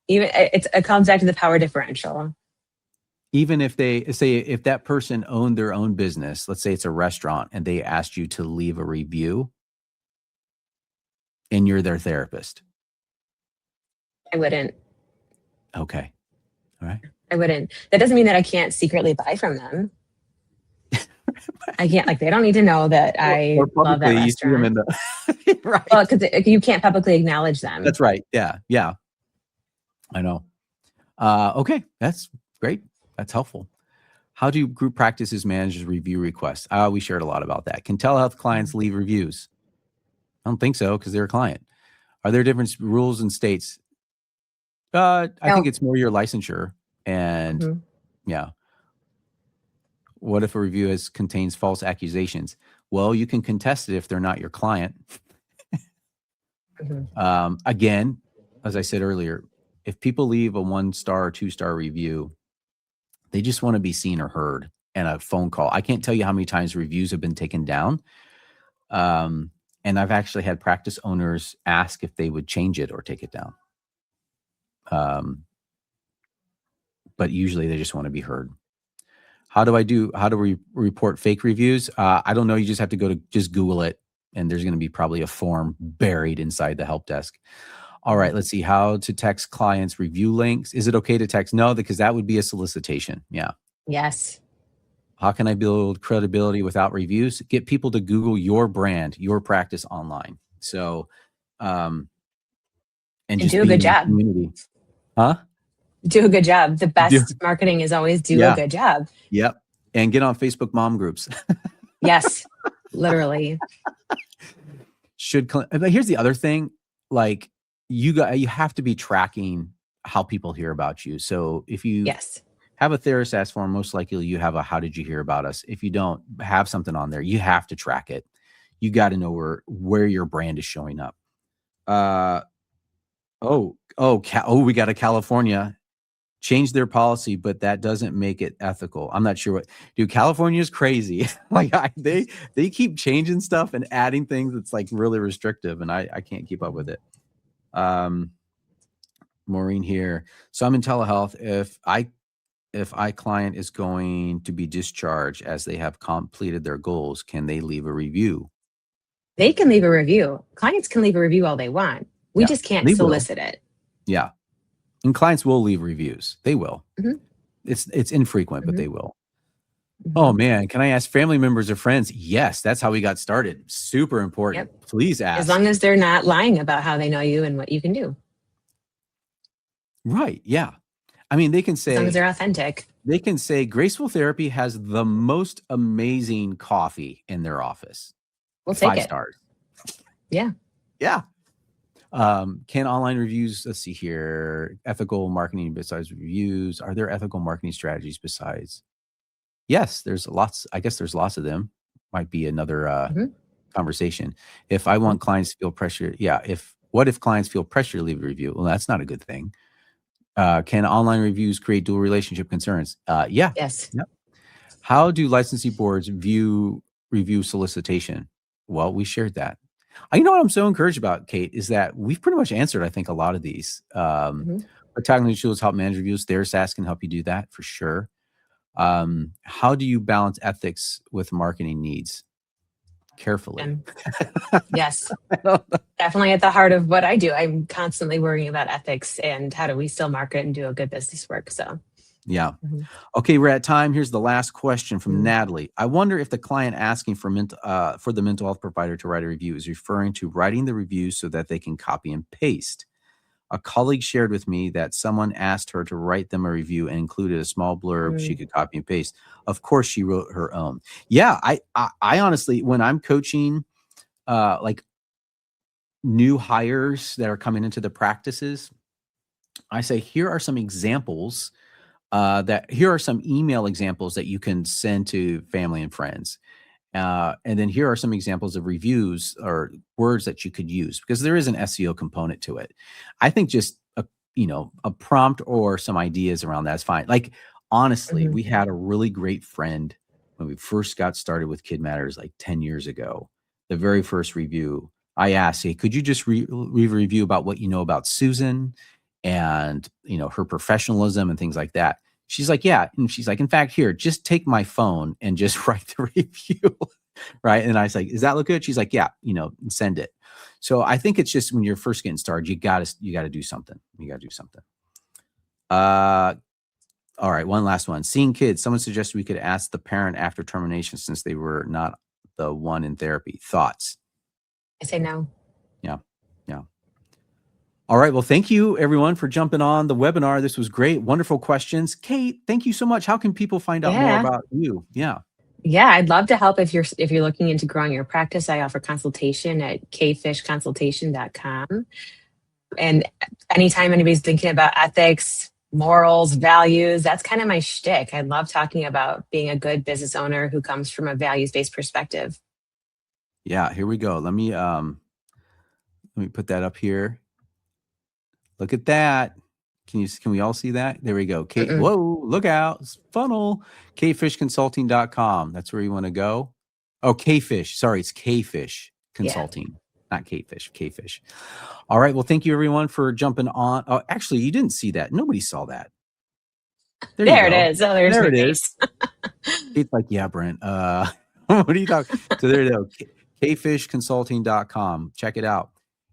Speaker 2: Even it comes back to the power differential.
Speaker 1: Even if if that person owned their own business, let's say it's a restaurant, and they asked you to leave a review, and you're their therapist.
Speaker 2: I wouldn't.
Speaker 1: Okay. All right.
Speaker 2: I wouldn't. That doesn't mean that I can't secretly buy from them. I can't, they don't need to know that I love that restaurant. Right. Well, because you can't publicly acknowledge them.
Speaker 1: That's right. Yeah. Yeah. I know. Okay. That's great. That's helpful. How do group practices manage review requests? We shared a lot about that. Can telehealth clients leave reviews? I don't think so, because they're a client. Are there different rules in states? I think it's more your licensure. And yeah. What if a review contains false accusations? Well, you can contest it if they're not your client. Again, as I said earlier, if people leave a 1-star or 2-star review, they just want to be seen or heard, and a phone call. I can't tell you how many times reviews have been taken down. And I've actually had practice owners ask if they would change it or take it down. But usually they just want to be heard. How do we report fake reviews? I don't know. You just have to just Google it, and there's going to be probably a form buried inside the help desk. All right, let's see. How to text clients review links. Is it okay to text? No, because that would be a solicitation. Yeah.
Speaker 2: Yes.
Speaker 1: How can I build credibility without reviews? Get people to Google your brand, your practice online. So, and just
Speaker 2: do a good job.
Speaker 1: Community. Huh?
Speaker 2: Do a good job. The best marketing is always do a good job.
Speaker 1: Yep. And get on Facebook mom groups.
Speaker 2: Yes, literally.
Speaker 1: But here's the other thing. Like, you have to be tracking how people hear about you. So if you have a TheraSaaS form, most likely you have a how did you hear about us. If you don't have something on there, you have to track it. You got to know where your brand is showing up. We got a California. change their policy, but that doesn't make it ethical. I'm not sure what. Dude, California is crazy. Like they keep changing stuff and adding things that's like really restrictive, and I can't keep up with it. Maureen here. So I'm in telehealth. If I client is going to be discharged as they have completed their goals, can they leave a review?
Speaker 2: They can leave a review. Clients can leave a review all they want. We just can't solicit it.
Speaker 1: Yeah. And clients will leave reviews. They will.
Speaker 2: Mm-hmm.
Speaker 1: It's infrequent, but they will.
Speaker 2: Mm-hmm.
Speaker 1: Oh man, can I ask family members or friends? Yes, that's how we got started. Super important. Yep. Please ask.
Speaker 2: As long as they're not lying about how they know you and what you can do.
Speaker 1: Right. Yeah. I mean, they can say,
Speaker 2: as long as they're authentic.
Speaker 1: They can say Graceful Therapy has the most amazing coffee in their office.
Speaker 2: We'll take
Speaker 1: 5
Speaker 2: it.
Speaker 1: stars.
Speaker 2: Yeah.
Speaker 1: Yeah. Can online reviews, let's see here, ethical marketing besides reviews? Are there ethical marketing strategies besides? Yes, there's lots. I guess there's lots of them. Might be another conversation. If I want clients to feel pressure, what if clients feel pressure to leave a review? Well, that's not a good thing. Can online reviews create dual relationship concerns? Yeah.
Speaker 2: Yes.
Speaker 1: Yep. How do licensing boards view review solicitation? Well, we shared that. You know what I'm so encouraged about, Kate, is that we've pretty much answered, I think, a lot of these. But technically tools help manage reviews. TheraSaaS can help you do that for sure. How do you balance ethics with marketing needs? Carefully.
Speaker 2: Yes. Definitely at the heart of what I do. I'm constantly worrying about ethics and how do we still market and do a good business work. So
Speaker 1: yeah. Okay, we're at time. Here's the last question from Natalie. I wonder if the client asking for the mental health provider to write a review is referring to writing the review so that they can copy and paste. A colleague shared with me that someone asked her to write them a review and included a small blurb she could copy and paste. Of course, she wrote her own. Yeah, I honestly, when I'm coaching like new hires that are coming into the practices, I say, here are some examples here are some email examples that you can send to family and friends. And then here are some examples of reviews or words that you could use, because there is an SEO component to it. I think just a prompt or some ideas around that is fine. Like, honestly, we had a really great friend when we first got started with Kid Matters like 10 years ago. The very first review, I asked, hey, could you just leave a review about what you know about Susan and her professionalism and things like that? She's like, yeah. And she's like, in fact, here, just take my phone and just write the review. Right. And I was like, does that look good? She's like, yeah, send it. So I think it's just when you're first getting started, you gotta do something. You gotta do something. All right. One last one. Seeing kids. Someone suggested we could ask the parent after termination since they were not the one in therapy. Thoughts?
Speaker 2: I say no.
Speaker 1: Yeah. Yeah. All right. Well, thank you everyone for jumping on the webinar. This was great. Wonderful questions. Kate, thank you so much. How can people find out more about you? Yeah.
Speaker 2: Yeah, I'd love to help if you're looking into growing your practice. I offer consultation at kfishconsultation.com. And anytime anybody's thinking about ethics, morals, values, that's kind of my shtick. I love talking about being a good business owner who comes from a values-based perspective.
Speaker 1: Yeah, here we go. Let me put that up here. Look at that. Can we all see that? There we go. Kate, whoa, look out. It's funnel. kfishconsulting.com. That's where you want to go. Oh, Kfish. Sorry, it's Kfish Consulting. Not Kfish, Kfish. All right. Well, thank you everyone for jumping on. Oh, actually, you didn't see that. Nobody saw that.
Speaker 2: There it is. Oh, there it is.
Speaker 1: It's like, yeah, Brent. What are you talking? So there you go. kfishconsulting.com. Check it out.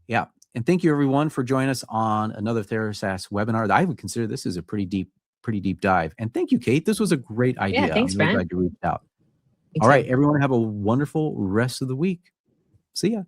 Speaker 1: Yeah. And thank you everyone for joining us on another TheraSaaS webinar. I would consider this is a pretty deep dive. And thank you, Kate. This was a great idea.
Speaker 2: Yeah, thanks,
Speaker 1: I'm really
Speaker 2: Brent.
Speaker 1: glad you reached out. All right, everyone, have a wonderful rest of the week. See ya.